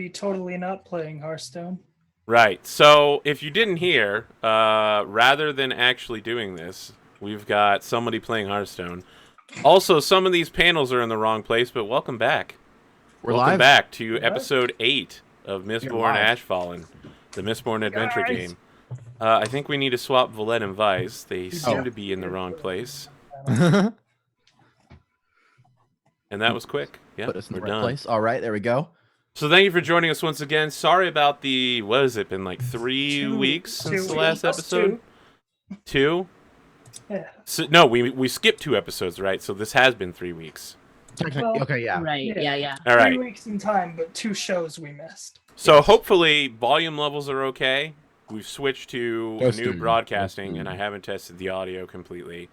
be totally not playing Hearthstone. Right. So if you didn't hear, rather than actually doing this, we've got somebody playing Hearthstone. Also, some of these panels are in the wrong place, but welcome back. Welcome live? back to episode 8 of Mistborn live. Oh. Ashfallen, the Mistborn adventure game. I think we need to swap Valette and Vyse. They seem to be in the wrong place. And that was quick. Yeah, Put us in the we're right done. place. All right, there we go. So thank you for joining us once again. Sorry about the, what has it been, like 3 weeks since the last episode? 2? Yeah. So, no, we skipped 2 episodes, right? So this has been 3 weeks. Well, Okay, yeah. Right, yeah. All right. 3 weeks in time, but 2 shows we missed. So hopefully volume levels are okay. We've switched to new Testing. broadcasting, and I haven't tested the audio completely.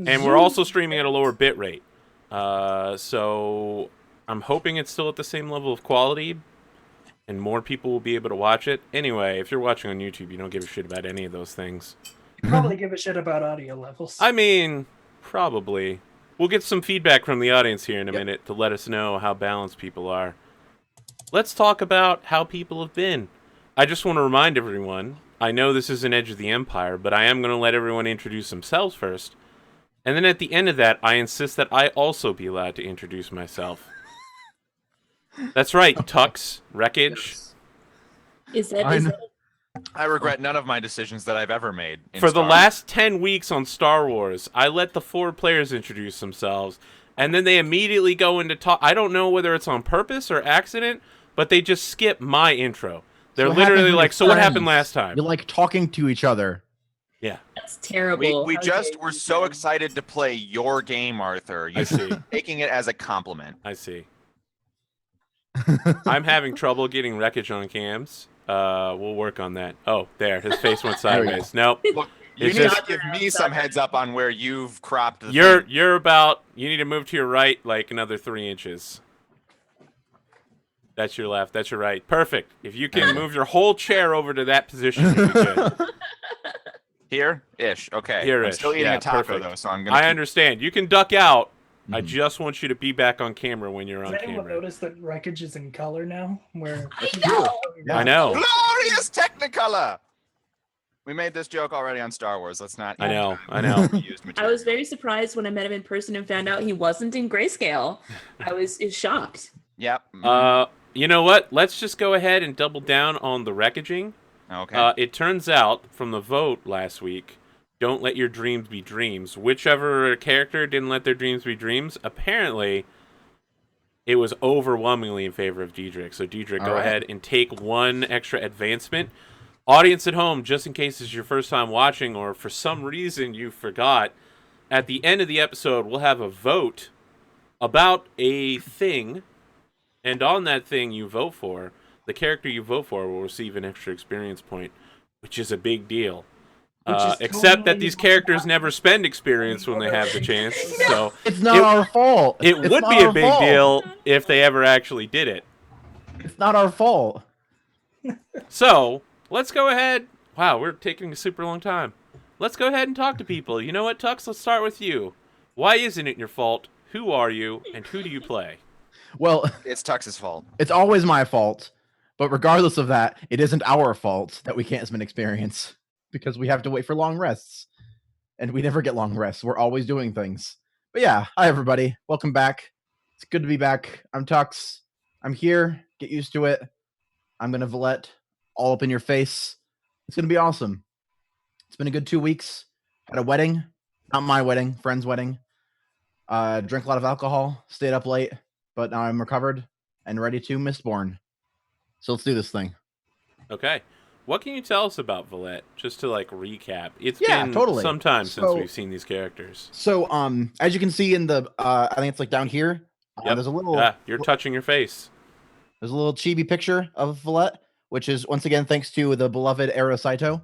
And we're also streaming at a lower bit rate. So I'm hoping it's still at the same level of quality, and more people will be able to watch it. Anyway, if you're watching on YouTube, you don't give a shit about any of those things. You probably give a shit about audio levels. I mean, probably. We'll get some feedback from the audience here in a minute to let us know how balanced people are. Let's talk about how people have been. I just want to remind everyone, I know this is an Edge of the Empire, but I am going to let everyone introduce themselves first. And then at the end of that, I insist that I also be allowed to introduce myself. That's right, Tux, Wreckage. Is that I regret none of my decisions that I've ever made. For the last 10 weeks on Star Wars, I let the 4 players introduce themselves, and then they immediately go into talk. I don't know whether it's on purpose or accident, but they just skip my intro. They're literally like, so what happened last time? You're like talking to each other. Yeah. That's terrible. We just were so excited to play your game, Arthur. You should be taking it as a compliment. I see. I'm having trouble getting Wreckage on cams. We'll work on that. Oh, there. His face went sideways. Nope. Look, you It's need just- to give me some heads up on where you've cropped the thing. You're about, you need to move to your right like another 3 inches. That's your left. That's your right. Perfect. If you can move your whole chair over to that position, you'll be good. Here-ish. Okay. Here-ish. I'm still eating Yeah, a taco, perfect. though, so I'm going to I understand. You can duck out. I just want you to be back on camera when you're on Does anyone camera. notice that Wreckage is in color now? Where I know. I know. Glorious Technicolor! We made this joke already on Star Wars. Let's not... I know. Used I material. was very surprised when I met him in person and found out he wasn't in grayscale. I was shocked. Yep. You know what? Let's just go ahead and double down on the wreckaging. Okay. It turns out from the vote last week, don't let your dreams be dreams. Whichever character didn't let their dreams be dreams, apparently it was overwhelmingly in favor of Diedrich. So Diedrich, go ahead and take 1 extra advancement. Audience at home, just in case it's your first time watching or for some reason you forgot, at the end of the episode, we'll have a vote about a thing. And on that thing you vote for, the character you vote for will receive an extra experience point, which is a big deal. Except that these characters never spend experience when they have the chance. So It's not our fault. it It's would not be a our big fault. deal if they ever actually did it. It's not our fault. So let's go ahead. Wow, we're taking a super long time. Let's go ahead and talk to people. You know what, Tux? Let's start with you. Why isn't it your fault? Who are you? And who do you play? Well, It's Tux's fault. it's always my fault. But regardless of that, it isn't our fault that we can't spend experience. Because we have to wait for long rests. And we never get long rests. We're always doing things. But yeah, hi everybody. Welcome back. It's good to be back. I'm Tux. I'm here. Get used to it. I'm going to Valette all up in your face. It's going to be awesome. It's been a good 2 weeks. Had a wedding. Not my wedding. Friend's wedding. Drank a lot of alcohol. Stayed up late. But now I'm recovered and ready to Mistborn. So let's do this thing. Okay. What can you tell us about Valette? Just to like recap. It's Yeah, been totally. some time since So- we've seen these characters. So, as you can see in the, I think it's like down here. Yep. There's a little, Yeah, you're touching your face. there's a little chibi picture of Valette, which is once again thanks to the beloved Erosaito.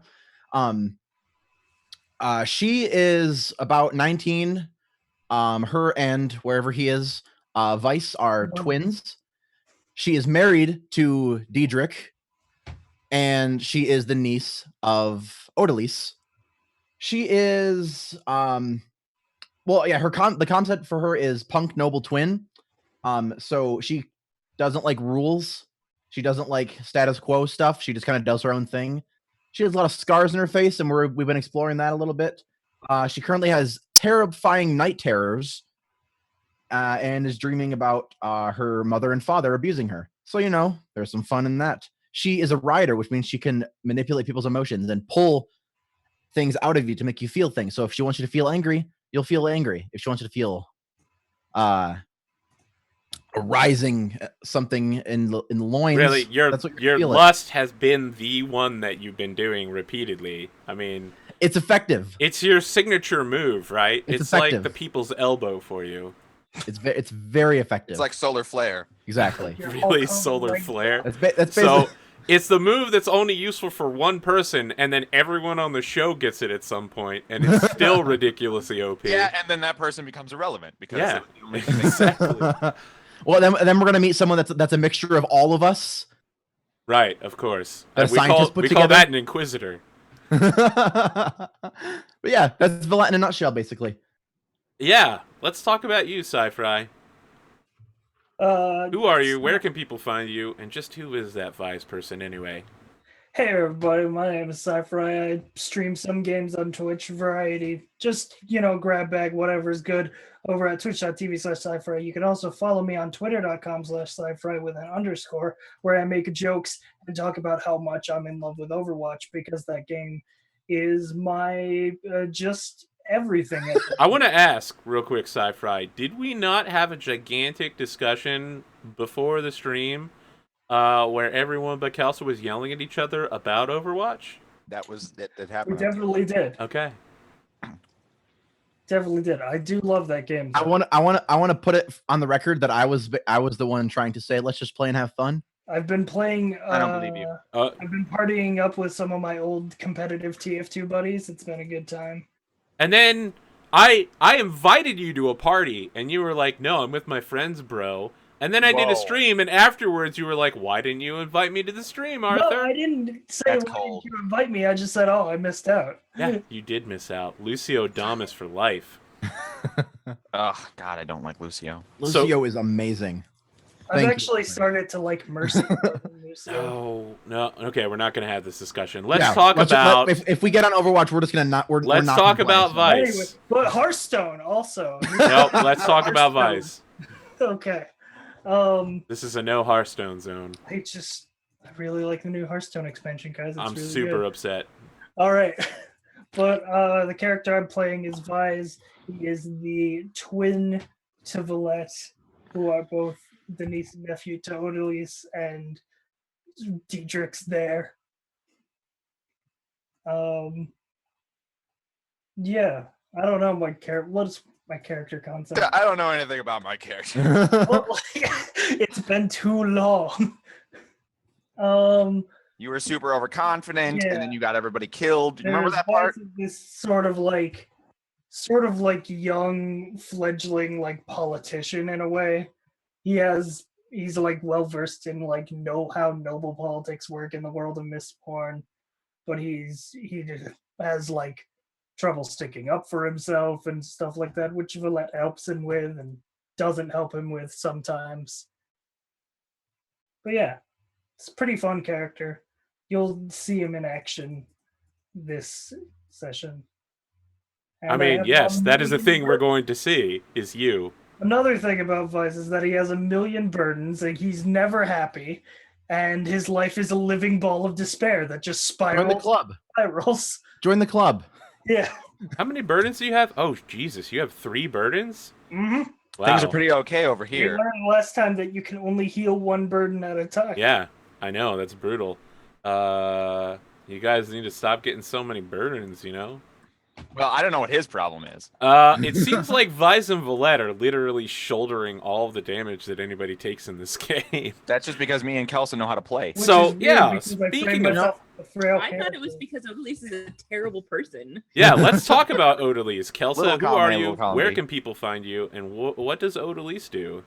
She is about 19. Her and wherever he is, Vyse are twins. She is married to Diedrich, and she is the niece of Odalys. She is, well, yeah, the concept for her is punk noble twin. So she doesn't like rules. She doesn't like status quo stuff. She just kind of does her own thing. She has a lot of scars in her face, and we've been exploring that a little bit. She currently has terrifying night terrors, and is dreaming about her mother and father abusing her. So, there's some fun in that. She is a rider, which means she can manipulate people's emotions and pull things out of you to make you feel things. So if she wants you to feel angry, you'll feel angry. If she wants you to feel a rising something in the loins, Really, your feel lust has been the one that you've been doing repeatedly. I mean, it's effective. It's your signature move, right? It's like the people's elbow for you. It's very effective. It's like solar flare. Exactly. Really, solar flare. That's basically. So it's the move that's only useful for one person, and then everyone on the show gets it at some point, and it's still ridiculously OP. Yeah, and then that person becomes irrelevant because exactly. Well, then we're gonna meet someone that's a mixture of all of us. Right, of course. We call that an inquisitor. But yeah, that's Valette in a nutshell, basically. Yeah, let's talk about you, SciFri. Who are you? Where can people find you? And just who is that Vyse person anyway? Hey everybody, my name is SciFri. I stream some games on Twitch, variety. Just, grab bag, whatever's good over at twitch.tv/SciFri. You can also follow me on twitter.com/SciFri with an _, where I make jokes and talk about how much I'm in love with Overwatch, because that game is my just everything. I want to ask real quick, SciFri, did we not have a gigantic discussion before the stream where everyone but Kelsa was yelling at each other about Overwatch? That happened. We definitely did. Okay. Definitely did. I do love that game. I want to put it on the record that I was the one trying to say, let's just play and have fun. I've been playing. I don't believe you. I've been partying up with some of my old competitive TF2 buddies. It's been a good time. And then I invited you to a party, and you were like, "No, I'm with my friends, bro." And then I did a stream, and afterwards you were like, "Why didn't you invite me to the stream, Arthur?" No, I didn't say why didn't you invite me. I just said, "Oh, I missed out." Yeah, you did miss out. Odalys for life. Oh God, I don't like Lucio. Lucio is amazing. I've actually started to like Mercy. Oh no! Okay, we're not going to have this discussion. Let's talk about. If we get on Overwatch, we're just going to not. Let's talk about Vyse. Anyway, but Hearthstone also. No, let's talk about Vyse. Okay. This is a no Hearthstone zone. I really like the new Hearthstone expansion, guys. I'm really super good. upset. All right, but the character I'm playing is Vyse. He is the twin to Valette, who are both the niece and nephew to Odalys, and Diedrich's there. Yeah, I don't know my character. What's my character concept? I don't know anything about my character. Well, it's been too long. You were super overconfident, Yeah. and then you got everybody killed. Do you remember that part? This sort of like young fledgling like politician in a way. He's like well versed in like how noble politics work in the world of Mistborn, but he just has like trouble sticking up for himself and stuff like that, which Valette helps him with and doesn't help him with sometimes. But yeah, it's a pretty fun character. You'll see him in action this session. I mean, yes, that is the thing we're going to see, is you. Another thing about Vyse is that he has a million burdens, and he's never happy, and his life is a living ball of despair that just spirals. Join the club. Spirals. Join the club. Yeah. How many burdens do you have? Oh, Jesus, you have 3 burdens? Mm-hmm. Wow. Things are pretty okay over here. We learned last time that you can only heal 1 burden at a time. Yeah, I know, that's brutal. You guys need to stop getting so many burdens, Well, I don't know what his problem is. It seems like Vyse and Valette are literally shouldering all of the damage that anybody takes in this game. That's just because me and Kelsa know how to play. So, yeah, speaking of... I thought it was because Odalys is a terrible person. Yeah, let's talk about Odalys. Kelsa, Little who are comedy, you? little comedy. Where can people find you? And what does Odalys do?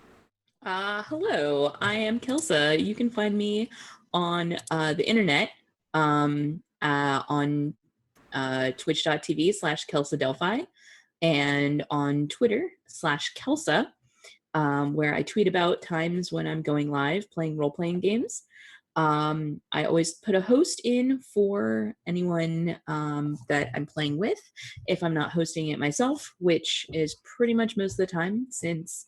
Hello, I am Kelsa. You can find me on the internet on twitch.tv/KelsaDelphi and on Twitter /Kelsa, where I tweet about times when I'm going live playing role-playing games. I always put a host in for anyone that I'm playing with if I'm not hosting it myself, which is pretty much most of the time, since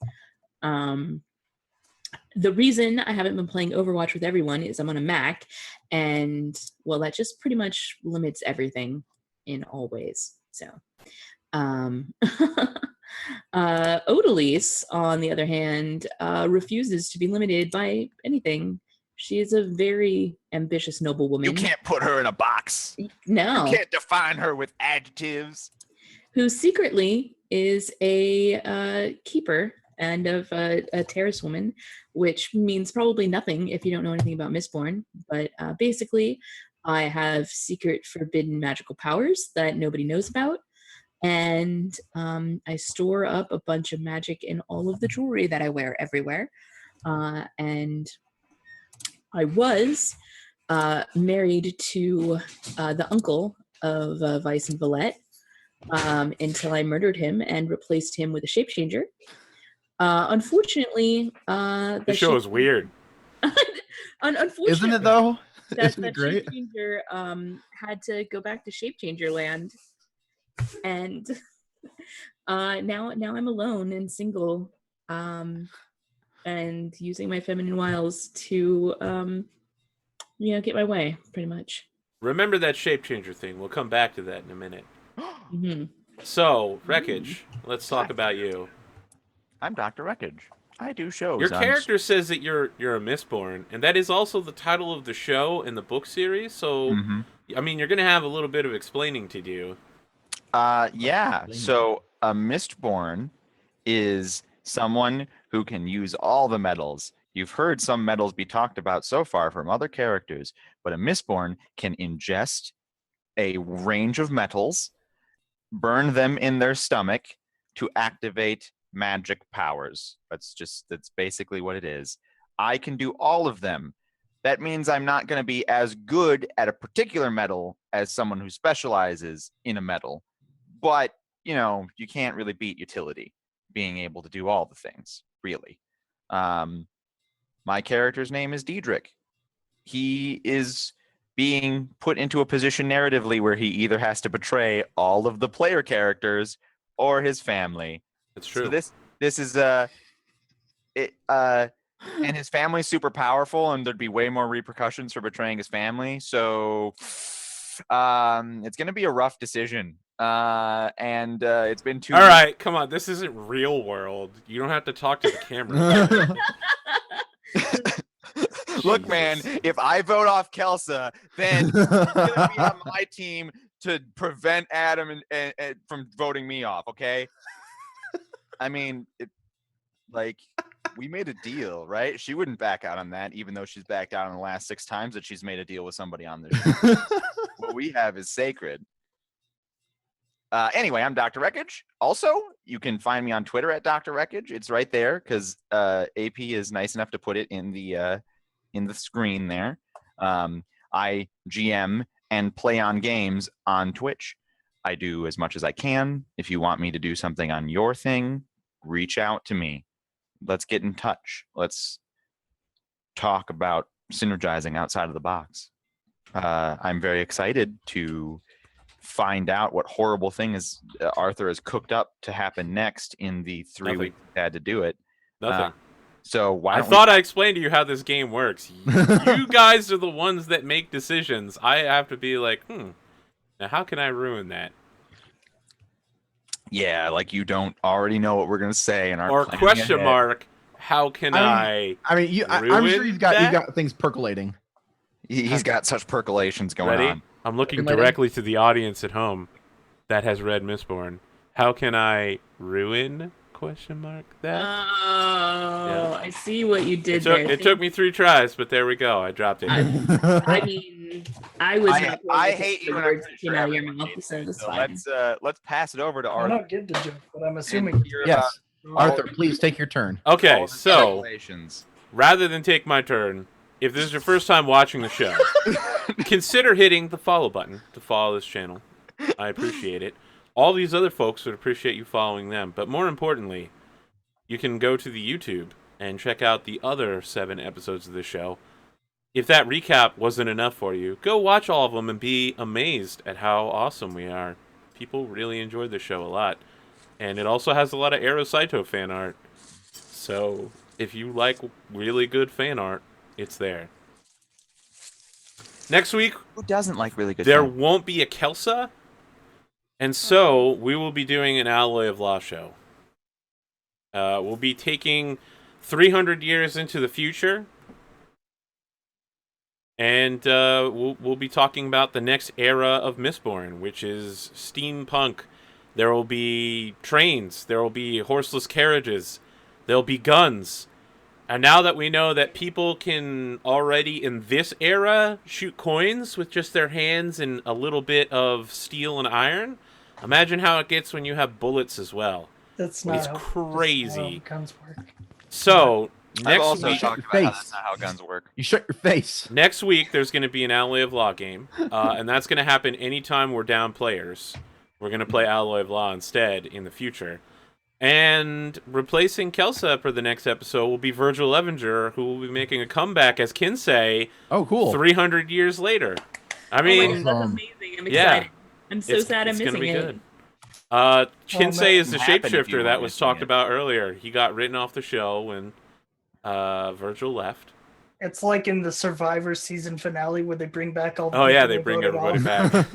the reason I haven't been playing Overwatch with everyone is I'm on a Mac, and well, that just pretty much limits everything in all ways. So Odalys, on the other hand, refuses to be limited by anything. She is a very ambitious noblewoman. You can't put her in a box. No. You can't define her with adjectives. Who secretly is a keeper and of a terrace woman, which means probably nothing if you don't know anything about Mistborn. But basically, I have secret forbidden magical powers that nobody knows about. And I store up a bunch of magic in all of the jewelry that I wear everywhere. And I was married to the uncle of Vyse and Valette until I murdered him and replaced him with a shapechanger. Unfortunately, the show is weird. Unfortunately, isn't it though? That great? Shapechanger had to go back to Shapechanger land, and now I'm alone and single, and using my feminine wiles to get my way, pretty much. Remember that shapechanger thing. We'll come back to that in a minute. Mm-hmm. So, Wreckage, let's talk about you. I'm Dr. Wreckage. I do shows. Your character says that you're a Mistborn, and that is also the title of the show and the book series. So, I mean, you're going to have a little bit of explaining to do. Yeah. So, a Mistborn is someone who can use all the metals. You've heard some metals be talked about so far from other characters, but a Mistborn can ingest a range of metals, burn them in their stomach to activate magic powers. That's basically what it is. I can do all of them. That means I'm not going to be as good at a particular metal as someone who specializes in a metal. But, you can't really beat utility, being able to do all the things, really. My character's name is Diedrich. He is being put into a position narratively where he either has to betray all of the player characters or his family. That's true. So this is and his family's super powerful, and there'd be way more repercussions for betraying his family. So it's gonna be a rough decision. And it's been 2 All right, come on. This isn't real world. You don't have to talk to the camera. Look, man, if I vote off Kelsa, then he's gonna be on my team to prevent Adam and from voting me off. Okay. I mean, we made a deal, right? She wouldn't back out on that, even though she's backed out on the last 6 times that she's made a deal with somebody on this show. What we have is sacred. Anyway, I'm Dr. Wreckage. Also, you can find me on Twitter at Dr. Wreckage. It's right there because AP is nice enough to put it in the screen there. I GM and play on games on Twitch. I do as much as I can. If you want me to do something on your thing, reach out to me. Let's get in touch. Let's talk about synergizing outside of the box. I'm very excited to find out what horrible thing is Arthur has cooked up to happen next in the 3 weeks he had to do it. Nothing. So I thought I explained to you how this game works. You guys are the ones that make decisions. I have to be like, now how can I ruin that? Yeah, like you don't already know what we're gonna say and or question mark. How can I? I'm sure you've got things percolating. He's got such percolations going Ready? on. I'm looking directly to the audience at home that has read Mistborn. How can I ruin? Question mark that. Oh, I see what you did there. It took me 3 tries, but there we go. I dropped it. I mean, I was. I hate you. Words came out of your mouth, so let's pass it over to Arthur. I don't get the joke, but I'm assuming. Yes, Arthur, please take your turn. Okay, so rather than take my turn, if this is your first time watching the show, consider hitting the follow button to follow this channel. I appreciate it. All these other folks would appreciate you following them. But more importantly, you can go to the YouTube and check out the other 7 episodes of the show. if that recap wasn't enough for you, go watch all of them and be amazed at how awesome we are. People really enjoyed the show a lot. And it also has a lot of Erosaito fan art. So if you like really good fan art, it's there. Next week, Who doesn't like really good there fan? won't be a Kelsa, and so we will be doing an Alloy of Law show. We'll be taking 300 years into the future, and we'll be talking about the next era of Mistborn, which is steampunk. There will be trains, there will be horseless carriages, there'll be guns. And now that we know that people can already in this era shoot coins with just their hands and a little bit of steel and iron, imagine how it gets when you have bullets as well. That's It's not crazy. how guns work. So I've next also week, talked Your about how face. that's not how guns work. You shut your face. next week there's going to be an Alloy of Law game, and that's going to happen anytime we're down players. We're going to play Alloy of Law instead in the future. And replacing Kelsa for the next episode will be Virgil Evinger, who will be making a comeback as Kinsey Oh, cool. 300 years later. I Oh my mean, God, that's Um, amazing. I'm yeah. excited. I'm so sad I'm it's gonna missing be it. good. man. Kinsey is the It happened if you shapeshifter weren't that was missing talked it. about earlier. He got written off the show when Virgil left. It's like in the Survivor season finale where they bring back all the Oh yeah, people they who bring voted everybody off. back.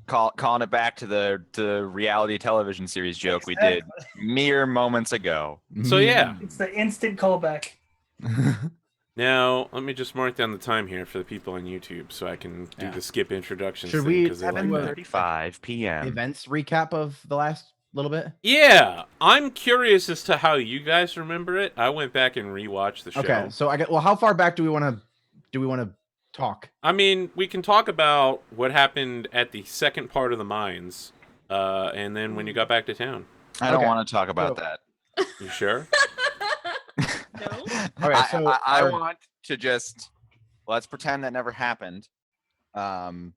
Calling it back to the reality television series joke we did mere moments ago. So yeah. It's the instant callback. Now let me just mark down the time here for the people on YouTube so I can do Yeah. the skip introductions. Should thing, we 'cause they like do a- that. 7:35 p.m. Events recap of the last little bit. Yeah, I'm curious as to how you guys remember it. I went back and rewatched the show. Okay, so I get. Well, how far back do we want to talk? I mean, we can talk about what happened at the second part of the mines, and then when you got back to town. I don't Okay. want to talk about So- that. You sure? No? All right, so I our- want to just let's pretend that never happened. Mhm.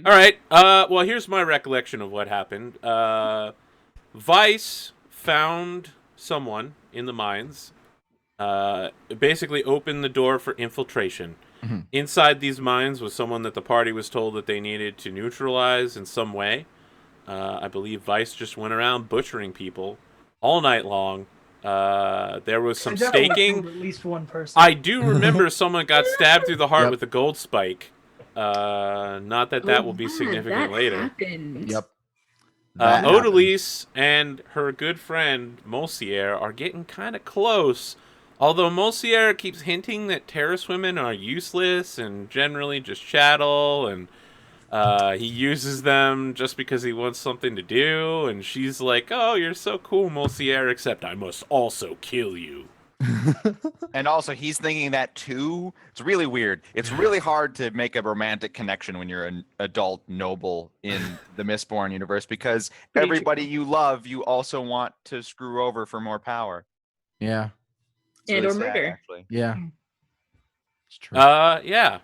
All right. Well, here's my recollection of what happened. Vyse found someone in the mines. Basically opened the door for infiltration. Mhm. Inside these mines was someone that the party was told that they needed to neutralize in some way. I believe Vyse just went around butchering people all night long. There was some I definitely staking. killed at least one person. I do remember someone got stabbed through the heart Yep. with a gold spike. Not that Oh, will be yeah, significant that later. happened. Yep. That happened. Odalys and her good friend Mosier are getting kind of close. Although Mosier keeps hinting that terrace women are useless and generally just chattel, and he uses them just because he wants something to do. And she's like, "Oh, you're so cool, Mosier, except I must also kill you." And also, he's thinking that too. It's really weird. It's really hard to make a romantic connection when you're an adult noble in the Mistborn universe because Pretty everybody you love, you also want to screw over for more power. Yeah. It's And really or sad, murder. actually. Yeah. It's true. Yeah.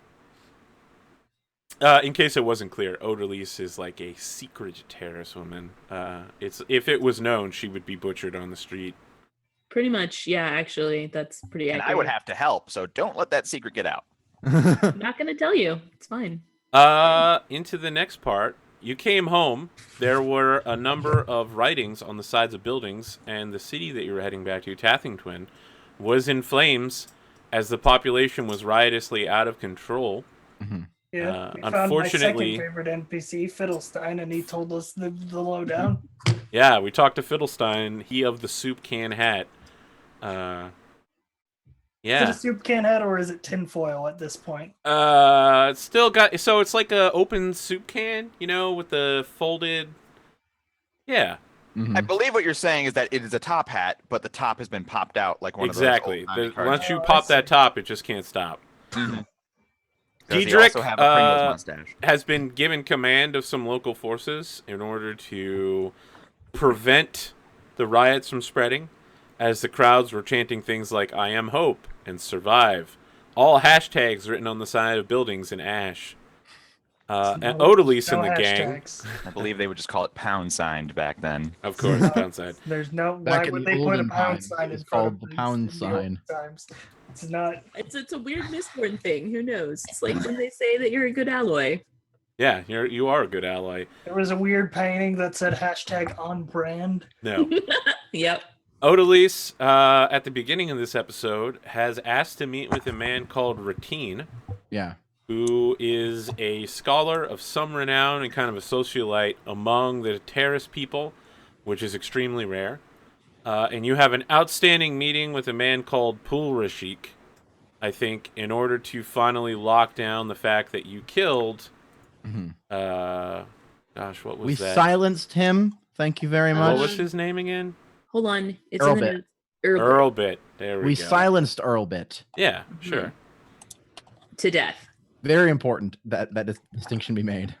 In case it wasn't clear, Odalys is like a secret terrace woman. It's if it was known, she would be butchered on the street. Pretty much, yeah, actually. That's pretty And accurate. I would have to help, so don't let that secret get out. I'm not going to tell you. It's fine. Into the next part, you came home. There were a number of writings on the sides of buildings, and the city that you were heading back to, Tathingtwin, was in flames as the population was riotously out of control. Yeah, we found unfortunately- my second favorite NPC, Fiddlestein, and he told us the lowdown. Yeah, we talked to Fiddlestein, he of the soup can hat. Is Yeah. it a soup can hat or is it tinfoil at this point? It's still got, so it's like a open soup can, you know, with the folded. Yeah, Mhm. I believe what you're saying is that it is a top hat, but the top has been popped out like one exactly. of those old-timey Once you Oh, I pop that see. top, it just can't stop. Mhm. Does he Diedrich, also have a Pringles mustache? has been given command of some local forces in order to prevent the riots from spreading, as the crowds were chanting things like "I am hope" and "survive," all hashtags written on the side of buildings in ash. And Odalys and the gang, hashtags. I believe they would just call it pound signed back then. of course, downside. There's no. Back why in would the they put a olden pound times, sign it was in front called of the things pound in the olden sign. times? It's not. It's a weird Mistborn thing. Who knows? It's like when they say that you're a good alloy. Yeah, you are a good ally. There was a weird painting that said hashtag on brand. No. Yep. Odalys, at the beginning of this episode, has asked to meet with a man called Ratine, Yeah. who is a scholar of some renown and kind of a socialite among the Terrace people, which is extremely rare. And you have an outstanding meeting with a man called Pulrashik, I think, in order to finally lock down the fact that you killed... gosh, what was We that? silenced him. Thank you very much. What was his name again? Hold on. It's Earl in the Bit. notes. Earl Bit. There We go. silenced Earlbit. Yeah, sure. To death. Very important that distinction be made.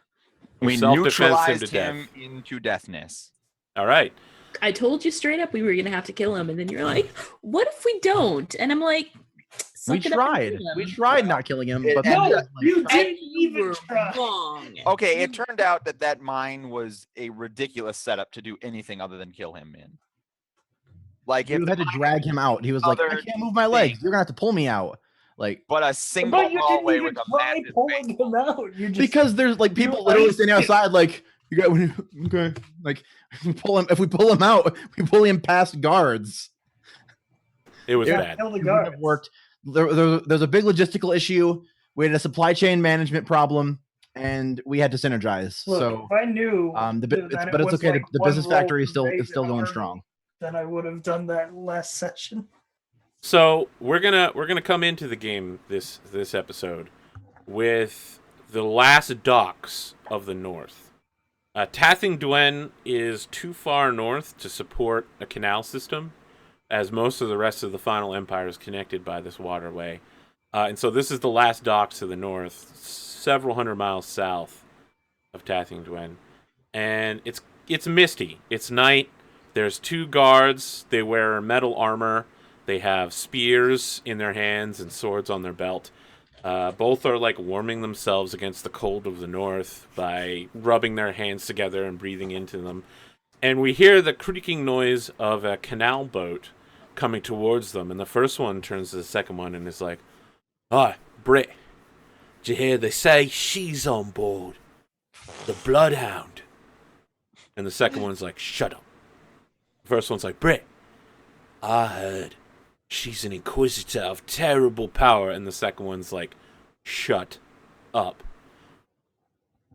We Self-defense him neutralized to death. him into deathness. All right. I told you straight up we were gonna have to kill him, and then you're like, "What if we don't?" And I'm like, We "Suck it up and tried. kill him." We tried not killing him, It but No, then, you And didn't you even were try. wrong. Okay, it turned out that mine was a ridiculous setup to do anything other than kill him in. Like if you had to drag him out. He was like, "I other can't move my legs. You're gonna have to pull me out." Like, but a single But you didn't hallway even with a try massive pulling face. him out. You just because there's like people You literally iced standing it. outside, like, "You got okay." Like, if we pull him out, we pull him past guards. It was yeah, bad. kill the It wouldn't have guards. worked. There's a big logistical issue. We had a supply chain management problem, and we had to synergize. Look, So, if I knew, but it's okay. The business factory is still going strong. Then I would have done that last session. So we're gonna come into the game this episode with the last docks of the north. Tathing Dwen is too far north to support a canal system, as most of the rest of the Final Empire is connected by this waterway. And so this is the last docks to the north, several hundred miles south of Tathing Dwen. And it's misty. It's night. There's two guards. They wear metal armor. They have spears in their hands and swords on their belt. Both are like warming themselves against the cold of the north by rubbing their hands together and breathing into them. And we hear the creaking noise of a canal boat coming towards them. And the first one turns to the second one and is like, "Hi, Britt. Did you hear they say she's on board? The Bloodhound." And the second one's like, "Shut up." The first one's like, "Britt, I heard she's an inquisitor of terrible power." And the second one's like, "Shut up."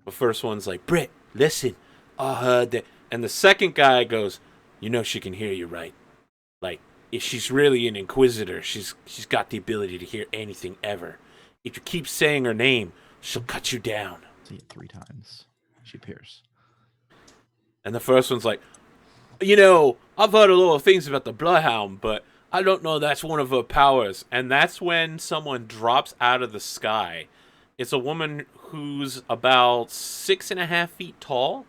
The first one's like, "Britt, listen, I heard that." And the second guy goes, "You know she can hear you, right? Like, if she's really an inquisitor, she's got the ability to hear anything ever. If you keep saying her name, she'll cut you down." See it 3 times. She appears. And the first one's like, "You know, I've heard a lot of things about the Bloodhound, but I don't know that's one of her powers." And that's when someone drops out of the sky. It's a woman who's about 6.5 feet tall.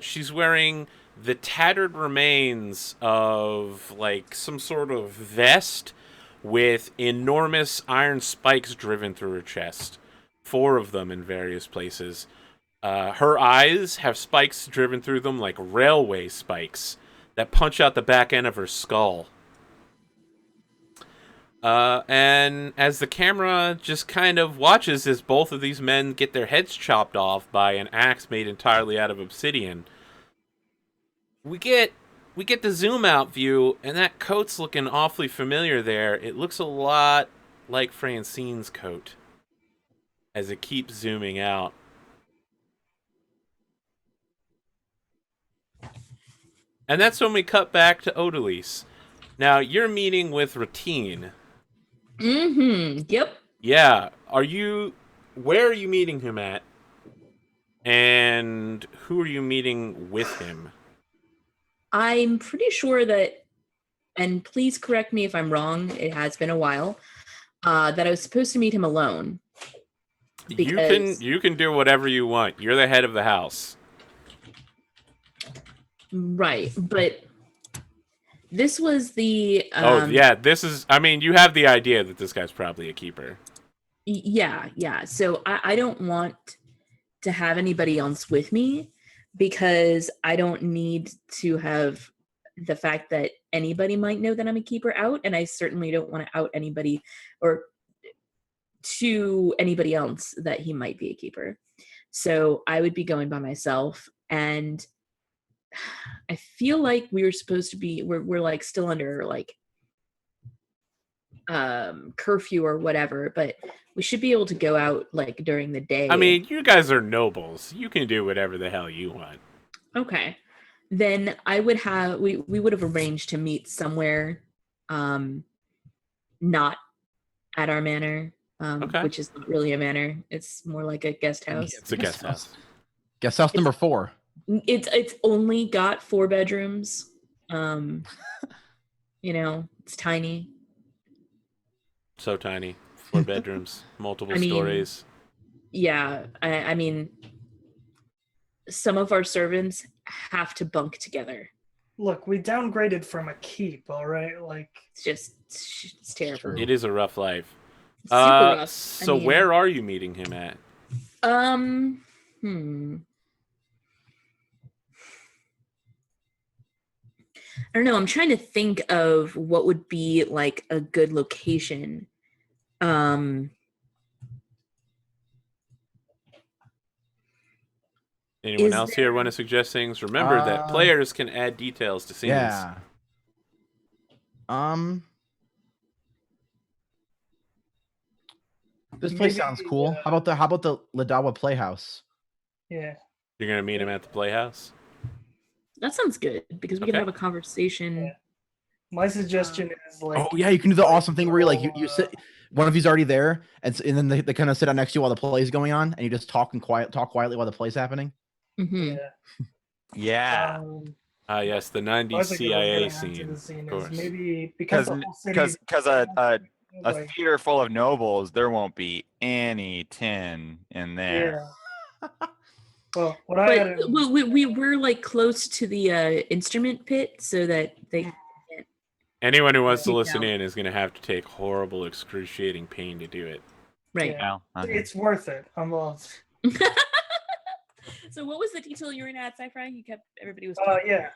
She's wearing the tattered remains of like some sort of vest with enormous iron spikes driven through her chest. 4 of them in various places. Her eyes have spikes driven through them like railway spikes that punch out the back end of her skull. And as the camera just kind of watches as both of these men get their heads chopped off by an axe made entirely out of obsidian, we get the zoom out view, and that coat's looking awfully familiar there. It looks a lot like Francine's coat as it keeps zooming out. And that's when we cut back to Odalys. Now, you're meeting with Ratine. Mm-hmm. Yep. Yeah. Where are you meeting him at? And who are you meeting with him? I'm pretty sure that, and please correct me if I'm wrong, it has been a while, that I was supposed to meet him alone. Because... You can do whatever you want. You're the head of the house. Right, but this was the... this is... I mean, you have the idea that this guy's probably a keeper. Yeah. So I don't want to have anybody else with me because I don't need to have the fact that anybody might know that I'm a keeper out, and I certainly don't want to out anybody or to anybody else that he might be a keeper. So I would be going by myself, and I feel like we were supposed to be we're like still under like curfew or whatever, but we should be able to go out like during the day. I mean, you guys are nobles. You can do whatever the hell you want. Okay. Then I would have we would have arranged to meet somewhere not at our manor, which is not really a manor. It's more like a guest house. It's a guest house. Guest house number 4. It's only got 4 bedrooms. It's tiny. So tiny. 4 bedrooms, multiple stories. Yeah, I mean, some of our servants have to bunk together. Look, we downgraded from a keep, all right? Like, it's terrible. It is a rough life. Super rough. So where are you meeting him at? I don't know. I'm trying to think of what would be like a good location. Anyone else here want to suggest things? Remember that players can add details to scenes. Yeah. This place sounds cool. How about the Ladawa Playhouse? Yeah. You're gonna meet him at the Playhouse? That sounds good because we can have a conversation. Yeah. My suggestion is like, oh yeah, you can do the awesome thing where you sit, one of you's already there, and then they kind of sit down next to you while the play is going on, and you just talk quietly while the play's happening. Mm-hmm. Yeah. Yes, the 90s CIA scene. Of course. Maybe because a theater full of nobles, there won't be any tin in there. Yeah. Well, we're like close to the instrument pit, so that they. Anyone who wants to listen in is going to have to take horrible, excruciating pain to do it. Right. Yeah. Oh, okay. It's worth it. I'm lost. So what was the detail you were in at, SciFri? You kept everybody was. Yeah.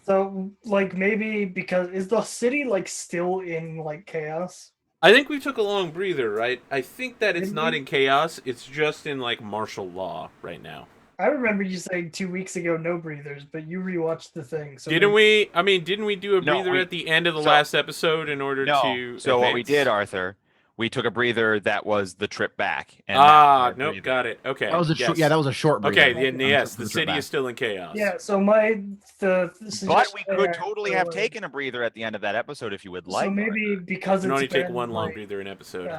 So like maybe because is the city like still in like chaos? I think we took a long breather, right? I think that it's not in chaos. It's just in like martial law right now. I remember you saying 2 weeks ago no breathers, but you rewatched the thing. So didn't we? I mean, didn't we do a breather at the end of the last episode in order to? So what we did, Arthur, we took a breather that was the trip back. And nope, got it. Okay, that was that was a short breather. Okay, yes, the city is still in chaos. Yeah. So but we could totally have taken a breather at the end of that episode if you would like. So maybe because you it's only take one long breather an episode.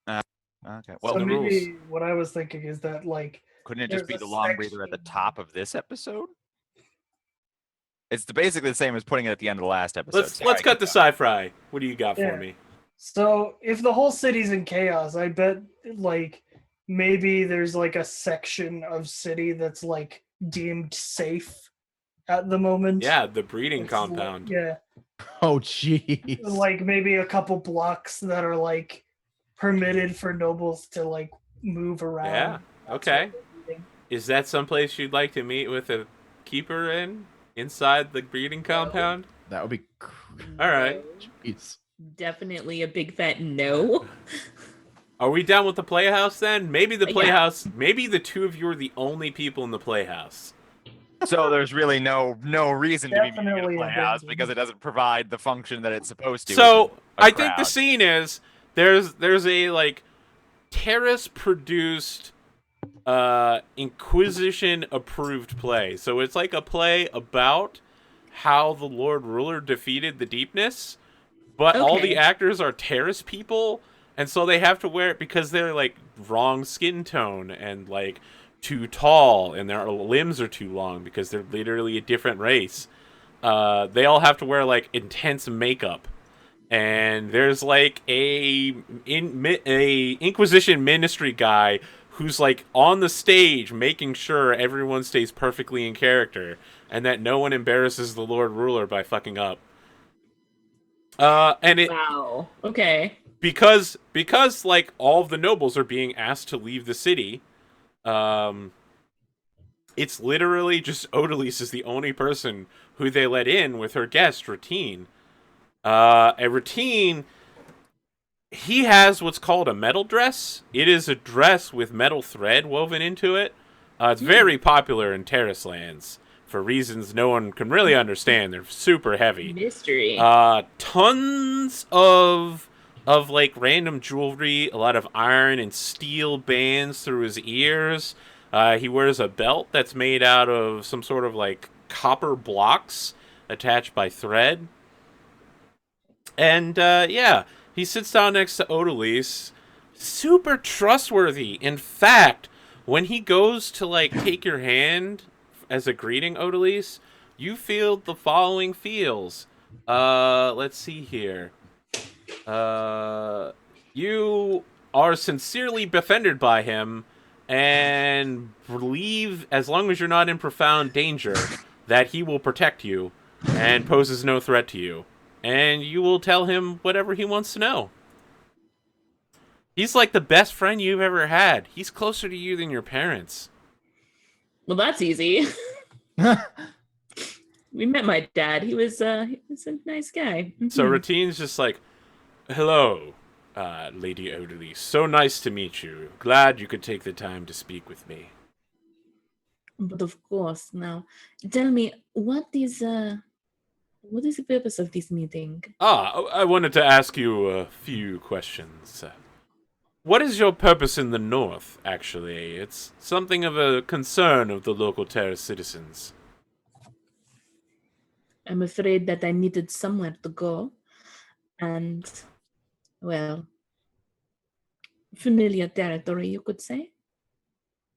Okay. Well, so the maybe rules. What I was thinking is that like. Couldn't it just be the long breather at the top of this episode? It's basically the same as putting it at the end of the last episode. Let's cut to SciFri. What do you got for me? So if the whole city's in chaos, I bet like maybe there's like a section of city that's like deemed safe at the moment. Yeah, the breeding compound. Yeah. Oh jeez. Like maybe a couple blocks that are like permitted for nobles to like move around. Yeah. Okay. Is that someplace you'd like to meet with a keeper inside the breeding compound? That would be all right. Jeez. Definitely a big fat no. Are we down with the Playhouse then? Maybe the Playhouse. Maybe the two of you are the only people in the Playhouse. So there's really no reason to be meeting at a Playhouse because it doesn't provide the function that it's supposed to. So I think the scene is there's a like Terrace produced Inquisition approved play. So it's like a play about how the Lord Ruler defeated the Deepness, but all the actors are Terrace people, and so they have to wear it because they're like wrong skin tone and like too tall and their limbs are too long because they're literally a different race. They all have to wear like intense makeup. And there's like a Inquisition ministry guy who's like on the stage making sure everyone stays perfectly in character and that no one embarrasses the Lord Ruler by fucking up. Wow. Okay. Because like all of the nobles are being asked to leave the city, it's literally just Odalys is the only person who they let in with her guest, Ratine. And Ratine, he has what's called a metal dress. It is a dress with metal thread woven into it. It's very popular in Terrace lands for reasons no one can really understand. They're super heavy. Mystery. Tons of like random jewelry, a lot of iron and steel bands through his ears. He wears a belt that's made out of some sort of like copper blocks attached by thread. And yeah, he sits down next to Odalys. Super trustworthy. In fact, when he goes to like take your hand as a greeting, Odalys, you feel the following feels. Let's see here. You are sincerely befriended by him and believe, as long as you're not in profound danger, that he will protect you and poses no threat to you. And you will tell him whatever he wants to know. He's like the best friend you've ever had. He's closer to you than your parents. Well, that's easy. We met my dad. He was a nice guy. So Ratine's just like, hello, Lady Odalys. So nice to meet you. Glad you could take the time to speak with me. But of course, now tell me, what is the purpose of this meeting? I wanted to ask you a few questions. What is your purpose in the north, actually? It's something of a concern of the local Terrace citizens. I'm afraid that I needed somewhere to go. And, well, familiar territory, you could say.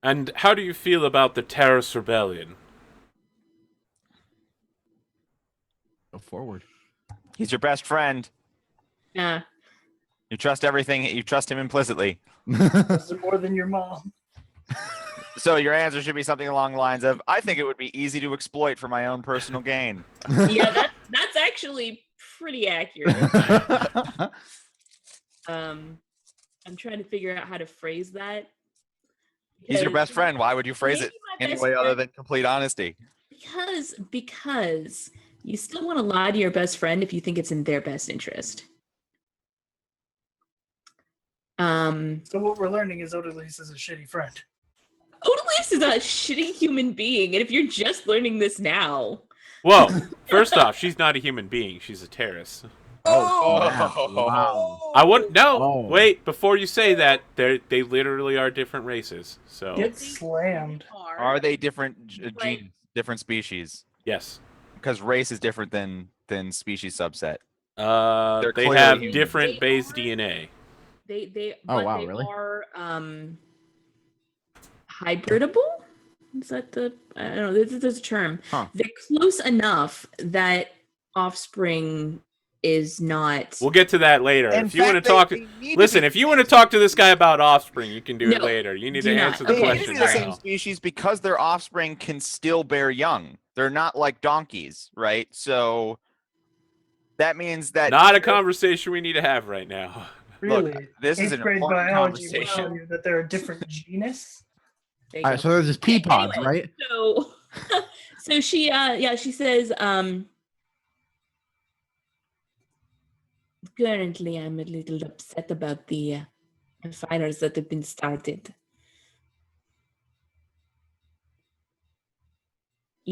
And how do you feel about the Terrace Rebellion? Go forward. He's your best friend. Yeah. You trust everything. You trust him implicitly. This is more than your mom. So your answer should be something along the lines of, I think it would be easy to exploit for my own personal gain. Yeah, that's actually pretty accurate. I'm trying to figure out how to phrase that. He's your best friend. Why would you phrase it any way other than complete honesty? Because you still want to lie to your best friend if you think it's in their best interest. So what we're learning is Odalys is a shitty friend. Odalys is a shitty human being, and if you're just learning this now. Well, first off, she's not a human being. She's a Terrace. Wow. Wait, before you say that, they literally are different races. So Get slammed. Are they different genes, different species? yes. Because race is different than species subset. They clearly have humans. different base DNA. They Oh, but wow, they really? are hybridable? Is that the I don't know, there's a term. Huh. They're close enough that offspring is not We'll get to that later. In If you want to fact, talk, they need to listen. be- If you want to talk to this guy about offspring, you can do it No, later. You need do to not. answer the Okay. They need to question be the same now. species because their offspring can still bear young. They're not like donkeys, right? So that means that Not a conversation we need to have right now. Really? Look, this is Eighth an grade important biology will conversation. tell you that they're a different genus. There you All go. right, so there's this pea pods, Anyway, right? So so she she says currently I'm a little upset about the fires that have been started.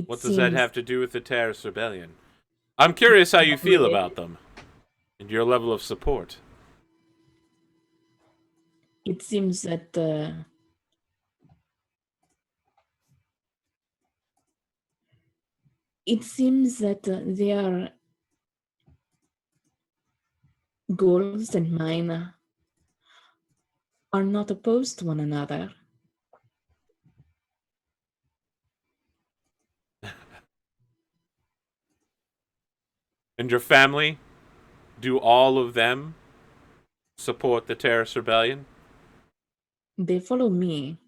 What does that have to do with the Terrace Rebellion? I'm curious how you feel about them and your level of support. It seems that their goals and mine are not opposed to one another. And your family? Do all of them support the Terrace Rebellion? They follow me.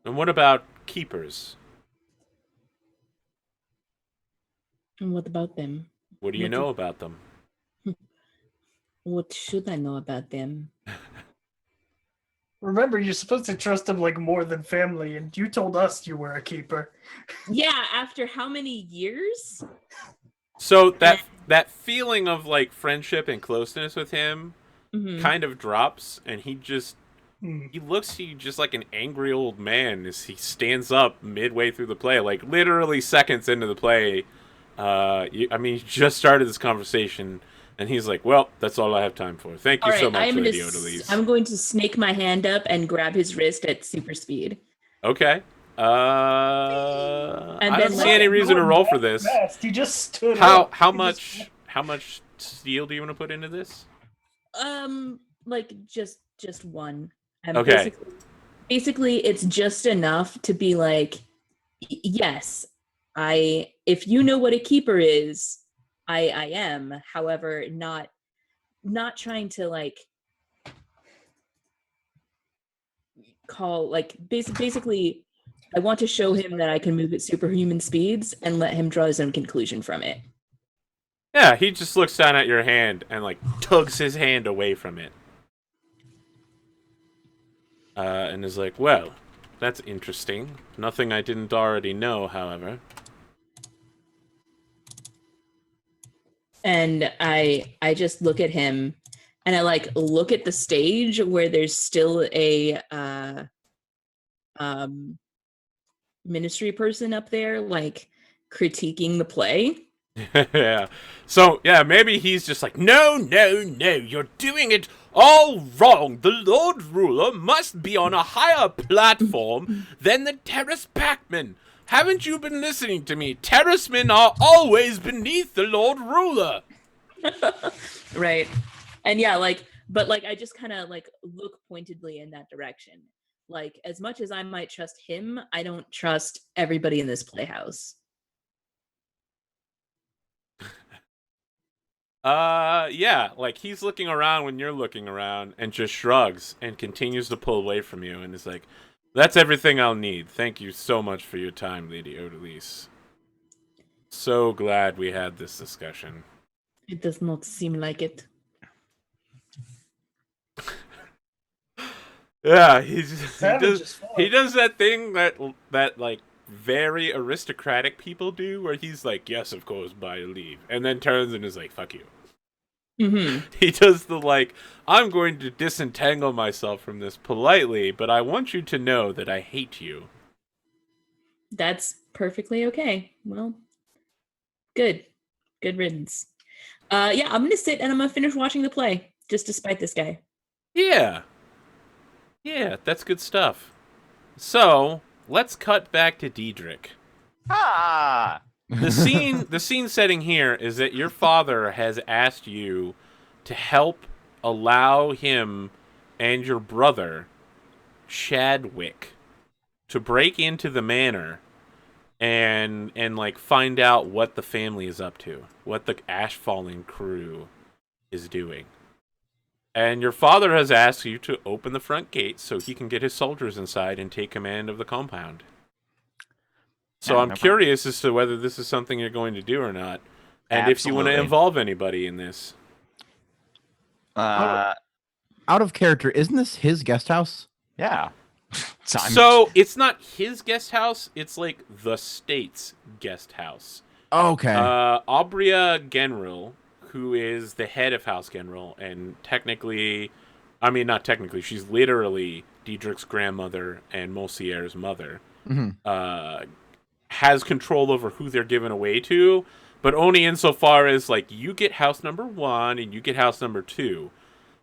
And what about keepers? And what about them? What do you What know about them? What should I know about them? Remember, you're supposed to trust him like more than family, and you told us you were a keeper. Yeah, after how many years? So that feeling of like friendship and closeness with him kind of drops, and he looks to you just like an angry old man as he stands up midway through the play, like literally seconds into the play. You just started this conversation, and he's like, "Well, that's all I have time for. Thank you so much, Lady Odalys." I'm going to snake my hand up and grab his wrist at super speed. Okay. And I don't see any reason to roll for this. He just stood up. How much steel do you want to put into this? Like just one. Okay. Basically, it's just enough to be like, yes, if you know what a keeper is, I am. However, not trying to like call like basically. I want to show him that I can move at superhuman speeds and let him draw his own conclusion from it. Yeah, he just looks down at your hand and like tugs his hand away from it. And is like, well, that's interesting. Nothing I didn't already know, however. And I just look at him and I like look at the stage where there's still a ministry person up there like critiquing the play. Yeah. So, yeah, maybe he's just like, no, you're doing it all wrong. The Lord Ruler must be on a higher platform than the Terrace Packmen. Haven't you been listening to me? Terracemen are always beneath the Lord Ruler. Right. And yeah, but I just kind of like look pointedly in that direction. Like, as much as I might trust him, I don't trust everybody in this playhouse. Yeah, like he's looking around when you're looking around and just shrugs and continues to pull away from you and is like, that's everything I'll need. Thank you so much for your time, Lady Odalys. So glad we had this discussion. It does not seem like it. Yeah, he does that thing that like very aristocratic people do, where he's like, yes, of course, by leave, and then turns and is like, fuck you. Mm-hmm. He does the like, I'm going to disentangle myself from this politely, but I want you to know that I hate you. That's perfectly okay. Well, good riddance. Yeah, I'm gonna sit and I'm gonna finish watching the play just to spite this guy. Yeah, that's good stuff. So, let's cut back to Diedrich. The scene setting here is that your father has asked you to help allow him and your brother, Shadwick, to break into the manor and like find out what the family is up to, what the Ashfalling crew is doing. And your father has asked you to open the front gate so he can get his soldiers inside and take command of the compound. So I'm curious as to whether this is something you're going to do or not. And if you want to involve anybody in this. Out of character, isn't this his guest house? Yeah. So it's not his guest house, it's like the state's guest house. Okay. Aubria Genril, who is the head of House Genril, and not technically, she's literally Diedrich's grandmother and Molsier's mother, has control over who they're given away to, but only insofar as, like, you get house number 1 and you get house number 2,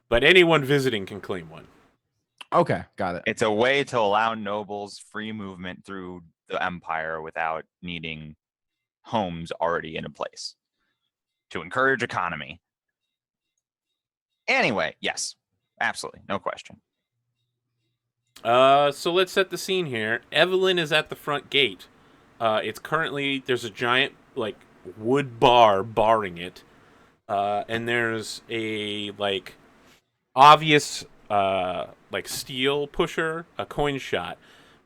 but anyone visiting can claim one. Okay, got it. It's a way to allow nobles free movement through the empire without needing homes already in a place, to encourage economy. Anyway, yes, absolutely, no question. So let's set the scene here. Evelyn is at the front gate. It's currently, there's a giant, like, wood bar barring it. And there's a, like, obvious, like, steel pusher, a coin shot,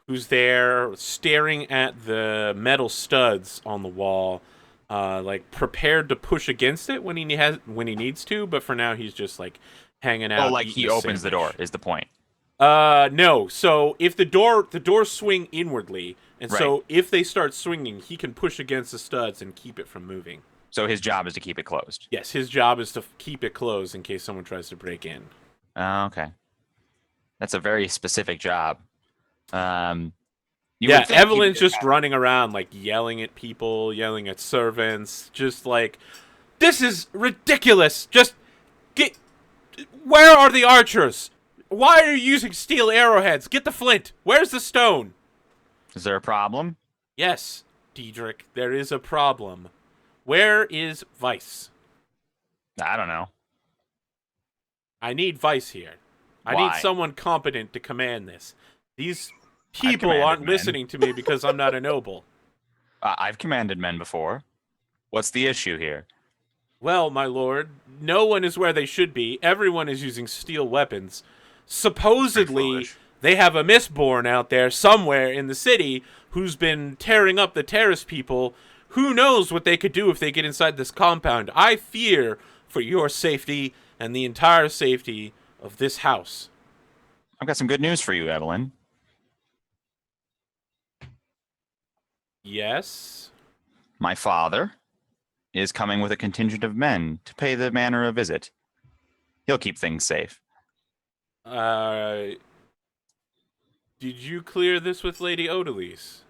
who's there staring at the metal studs on the wall, like, prepared to push against it when he needs to, but for now he's just, like, hanging out. Oh, like he opens the door is the point. No. So if the doors swing inwardly, and so if they start swinging, he can push against the studs and keep it from moving. So his job is to keep it closed. Yes, his job is to keep it closed in case someone tries to break in. Okay. That's a very specific job. Yeah, Evelyn's Evelyn's just running around, like, yelling at people, yelling at servants, just like, this is ridiculous! Just get... Where are the archers? Why are you using steel arrowheads? Get the flint! Where's the stone? Is there a problem? Yes, Diedrich, there is a problem. Where is Vyse? I don't know. I need Vyse here. I Why? need someone competent to command this. These people commanded aren't men. listening to me because I'm not a noble. I've commanded men before. What's the issue here? Well, my lord, no one is where they should be. Everyone is using steel weapons. Supposedly, they have a Mistborn out there somewhere in the city who's been tearing up the terrace people. Who knows what they could do if they get inside this compound? I fear for your safety and the entire safety of this house. I've got some good news for you, Evelyn. Yes? My father is coming with a contingent of men to pay the manor a visit. He'll keep things safe. Did you clear this with Lady Odalys?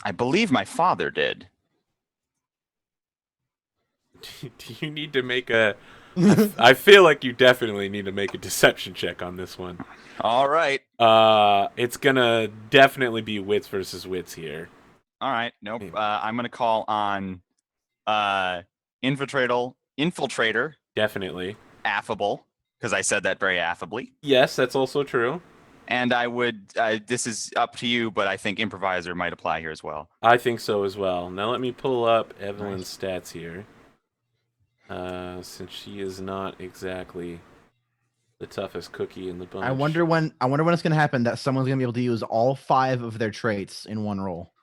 I believe my father did. Do you need to make a... I feel like you definitely need to make a deception check on this one. All right. It's gonna definitely be wits versus wits here. All right. Nope. I'm going to call on Infiltrator. Definitely. Affable, because I said that very affably. Yes, that's also true. And I would, this is up to you, but I think Improviser might apply here as well. I think so as well. Now let me pull up Evelyn's stats here. Since she is not exactly the toughest cookie in the bunch. I wonder when it's gonna happen that someone's gonna be able to use all 5 of their traits in one roll.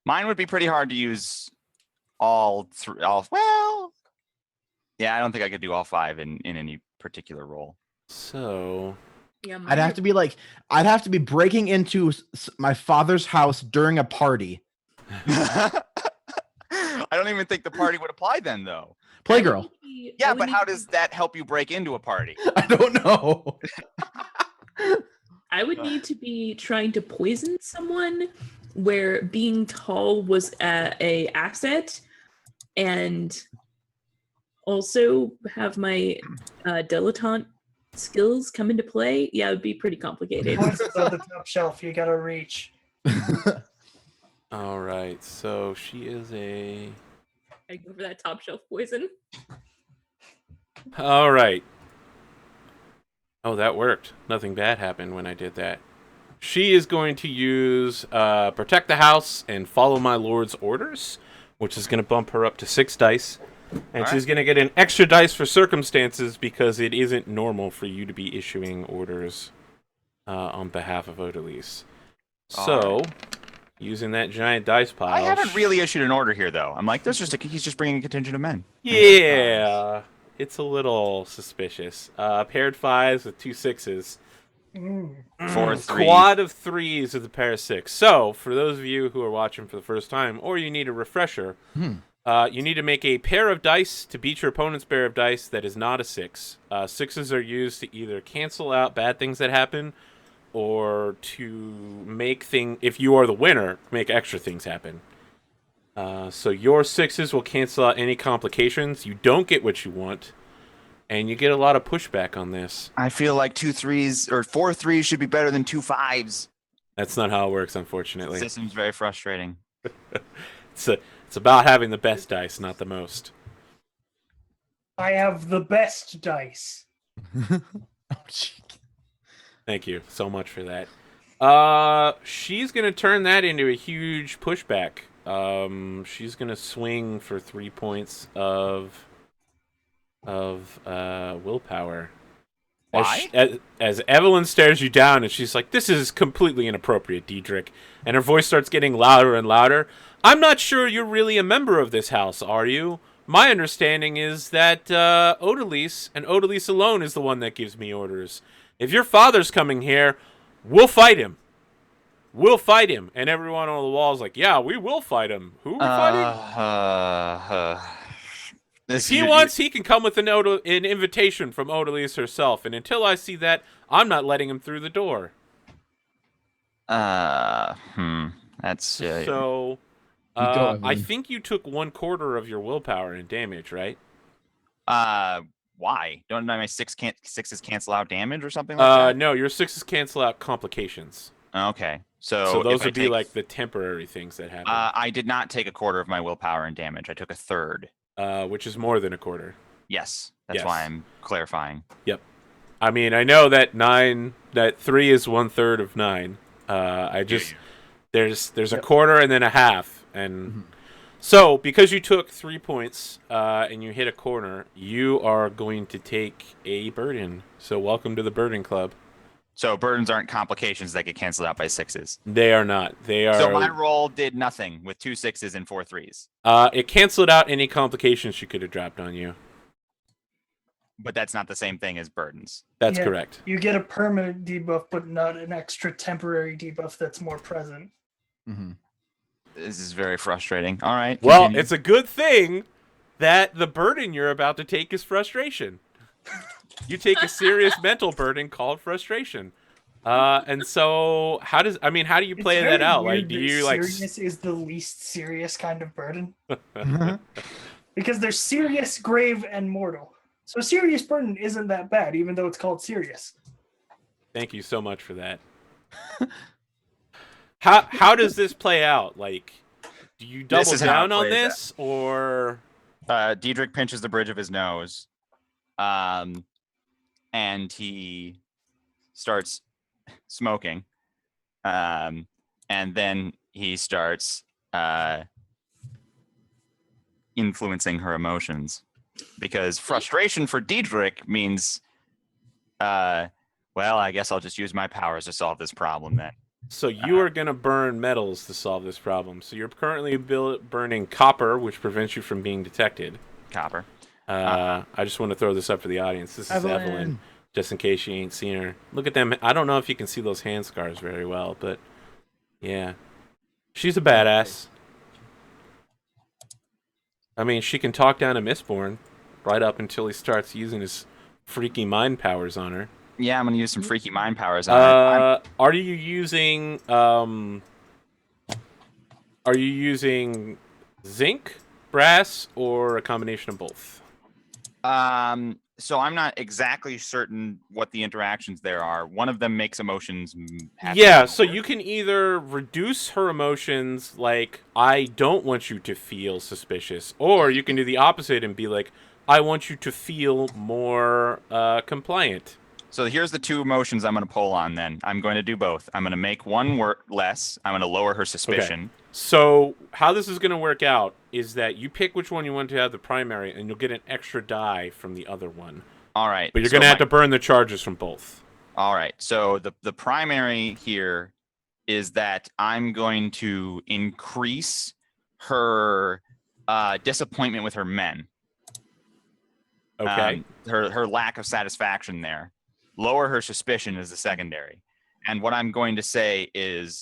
Mine would be pretty hard to use all. Well, yeah, I don't think I could do all 5 in any particular role. So Yeah, I'd have to be breaking into my father's house during a party. I don't even think the party would apply then, though. Playgirl. Yeah, but how does that help you break into a party? I don't know. I would need to be trying to poison someone where being tall was a asset, and also have my dilettante skills come into play. Yeah, it would be pretty complicated. Points on the top shelf you gotta reach. all right, so she is a... I go for that top shelf poison. All right. Oh, that worked. Nothing bad happened when I did that. She is going to use Protect the House and Follow My Lord's Orders, which is going to bump her up to 6 dice. And she's going to get an extra dice for circumstances because it isn't normal for you to be issuing orders on behalf of Odalys. So, using that giant dice pile... I haven't really issued an order here, though. I'm like, he's just bringing a contingent of men. Yeah, it's a little suspicious. Paired 5s with 2 6s. 4 3s. Quad of 3s with a pair of 6. So, for those of you who are watching for the first time, or you need a refresher, you need to make a pair of dice to beat your opponent's pair of dice that is not a 6. 6s are used to either cancel out bad things that happen, or to make if you are the winner, make extra things happen. So your 6s will cancel out any complications. You don't get what you want, and you get a lot of pushback on this. I feel like 2 3s or 4 3s should be better than 2 5s. That's not how it works, unfortunately. This seems very frustrating. It's about having the best dice, not the most. I have the best dice. Thank you so much for that. She's gonna turn that into a huge pushback. She's gonna swing for 3 points of willpower. Why? As Evelyn stares you down, and she's like, "This is completely inappropriate, Diedrich." And her voice starts getting louder and louder. I'm not sure you're really a member of this house, are you? My understanding is that Odalys, and Odalys alone, is the one that gives me orders. If your father's coming here, we'll fight him. We'll fight him. And everyone on the wall is like, yeah, we will fight him. Who are we fighting? If he wants, he can come with an invitation from Odalys herself. And until I see that, I'm not letting him through the door. That's so. I think you took 1/4 of your willpower in damage, right? Why? Don't my sixes cancel out damage or something like that? No, your sixes cancel out complications. Okay, so those would be like the temporary things that happen. I did not take 1/4 of my willpower in damage. I took 1/3. Which is more than 1/4. Yes, that's why I'm clarifying. Yep. I mean, I know that 3 is 1/3 of 9. There's 1/4 and then a half, and so because you took 3 points and you hit a corner, you are going to take a burden. So welcome to the burden club. So burdens aren't complications that get canceled out by sixes. They are not. They are. So my roll did nothing with 2 6s and 4 3s. It canceled out any complications she could have dropped on you. But that's not the same thing as burdens. That's correct. You get a permanent debuff, but not an extra temporary debuff that's more present. Mm-hmm. This is very frustrating. All right. Well, continue. it's a good thing that the burden you're about to take is frustration. You take a serious mental burden called frustration. And so how do you play that out? Like, do you like serious is the least serious kind of burden? Because there's serious, grave, and mortal. So serious burden isn't that bad, even though it's called serious. Thank you so much for that. How does this play out? Like, do you double down on this, or Diedrich pinches the bridge of his nose, and he starts smoking, and then he starts influencing her emotions, because frustration for Diedrich means, well, I guess I'll just use my powers to solve this problem then. So you are going to burn metals to solve this problem. So you're currently burning copper, which prevents you from being detected. Copper. I just want to throw this up for the audience. This is Evelyn, just in case you ain't seen her. Look at them. I don't know if you can see those hand scars very well, but yeah. She's a badass. I mean, she can talk down to Mistborn right up until he starts using his freaky mind powers on her. Yeah, I'm going to use some freaky mind powers on it. Are you using zinc, brass, or a combination of both? So I'm not exactly certain what the interactions there are. One of them makes emotions happen. Yeah, so you can either reduce her emotions, like, I don't want you to feel suspicious, or you can do the opposite and be like, I want you to feel more compliant. So here's the 2 emotions I'm going to pull on then. I'm going to do both. I'm going to make one work less. I'm going to lower her suspicion. Okay. So how this is going to work out is that you pick which one you want to have the primary, and you'll get an extra die from the other one. All right. But you're going to have to burn the charges from both. All right. So the primary here is that I'm going to increase her disappointment with her men. Okay. Her lack of satisfaction there. Lower her suspicion is the secondary. And what I'm going to say is,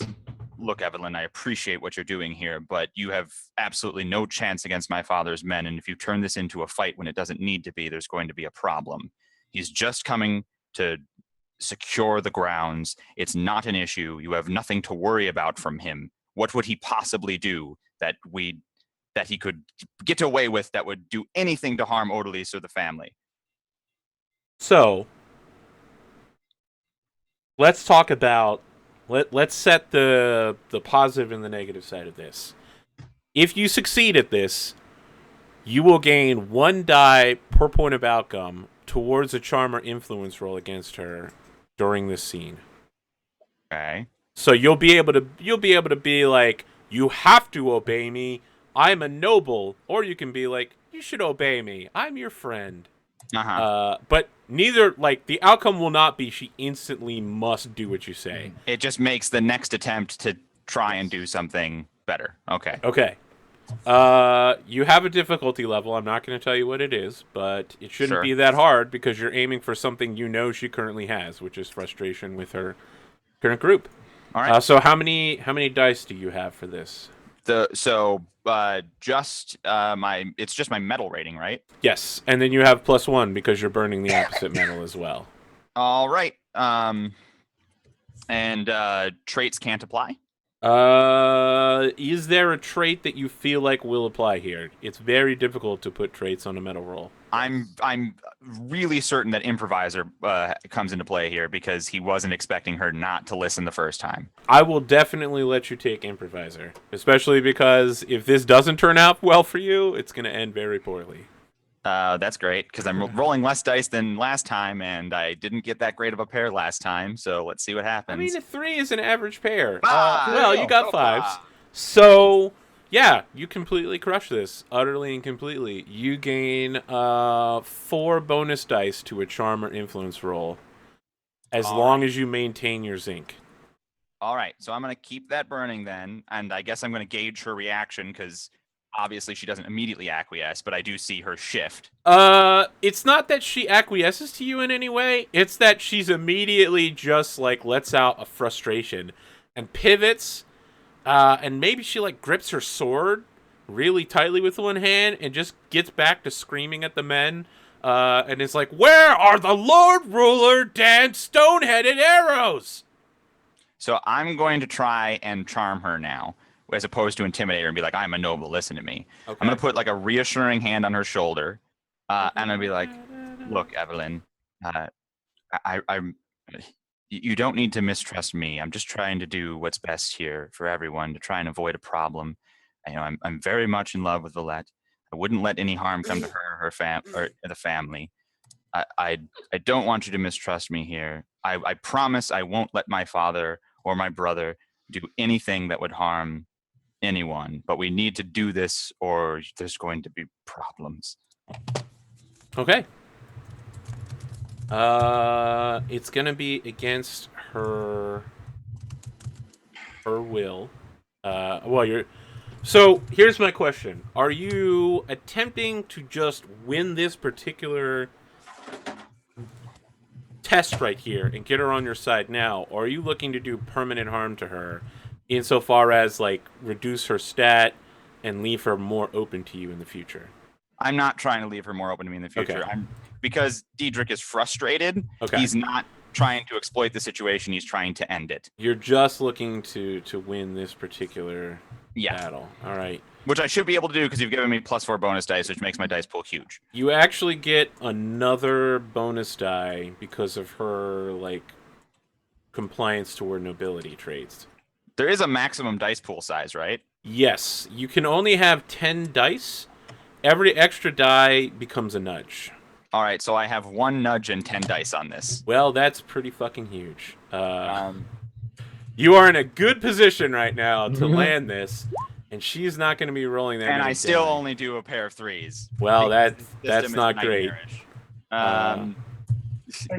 look, Evelyn, I appreciate what you're doing here, but you have absolutely no chance against my father's men. And if you turn this into a fight when it doesn't need to be, there's going to be a problem. He's just coming to secure the grounds. It's not an issue. You have nothing to worry about from him. What would he possibly do that he could get away with that would do anything to harm Odalys or the family? So let's talk about let's set the positive and the negative side of this. If you succeed at this, you will gain 1 die per point of outcome towards a charm or influence roll against her during this scene. Okay. So you'll be able to be like, you have to obey me. I'm a noble, or you can be like, you should obey me. I'm your friend. But neither, like, the outcome will not be she instantly must do what you say. It just makes the next attempt to try and do something better. Okay. Okay. You have a difficulty level. I'm not going to tell you what it is, but it shouldn't Sure. be that hard because you're aiming for something you know she currently has, which is frustration with her current group. All right. So how many dice do you have for this? It's just my metal rating, right? Yes, and then you have +1 because you're burning the opposite metal as well. All right. And traits can't apply. Is there a trait that you feel like will apply here? It's very difficult to put traits on a metal roll. I'm really certain that improviser comes into play here because he wasn't expecting her not to listen the first time. I will definitely let you take improviser, especially because if this doesn't turn out well for you, it's going to end very poorly. That's great because I'm rolling less dice than last time, and I didn't get that great of a pair last time. So let's see what happens. I mean, a 3 is an average pair. Ah, Well, you got 5s. So, yeah, you completely crush this. Utterly and completely. You gain 4 bonus dice to a charm or influence roll as long as you maintain your zinc. All right, so I'm going to keep that burning then, and I guess I'm going to gauge her reaction because obviously she doesn't immediately acquiesce, but I do see her shift. It's not that she acquiesces to you in any way. It's that she's immediately just, like, lets out a frustration and pivots, and maybe she, like, grips her sword really tightly with one hand and just gets back to screaming at the men, and is like, "Where are the Lord Ruler Dan Stone-headed arrows?" So I'm going to try and charm her now, as opposed to intimidate her and be like, "I'm a noble, listen to me." Okay. I'm going to put like a reassuring hand on her shoulder, and I'll be like, "Look, Evelyn, you don't need to mistrust me. I'm just trying to do what's best here for everyone to try and avoid a problem. I'm very much in love with Valette. I wouldn't let any harm come to her or the family. I don't want you to mistrust me here. I promise I won't let my father or my brother do anything that would harm anyone, but we need to do this or there's going to be problems." Okay. It's gonna be against her will. So here's my question: are you attempting to just win this particular test right here and get her on your side now, or are you looking to do permanent harm to her, insofar as like reduce her stat and leave her more open to you in the future? I'm not trying to leave her more open to me in the future. Okay. Because Diedrich is frustrated. Okay. He's not trying to exploit the situation. He's trying to end it. You're just looking to win this particular battle. All right. Which I should be able to do because you've given me +4 bonus dice, which makes my dice pool huge. You actually get another bonus die because of her like compliance toward nobility traits. There is a maximum dice pool size, right? Yes. You can only have 10 dice. Every extra die becomes a nudge. All right, so I have 1 nudge and 10 dice on this. Well, that's pretty fucking huge. You are in a good position right now to land this, and she's not going to be rolling that. And I still only do a pair of 3s. Well, that's not great. A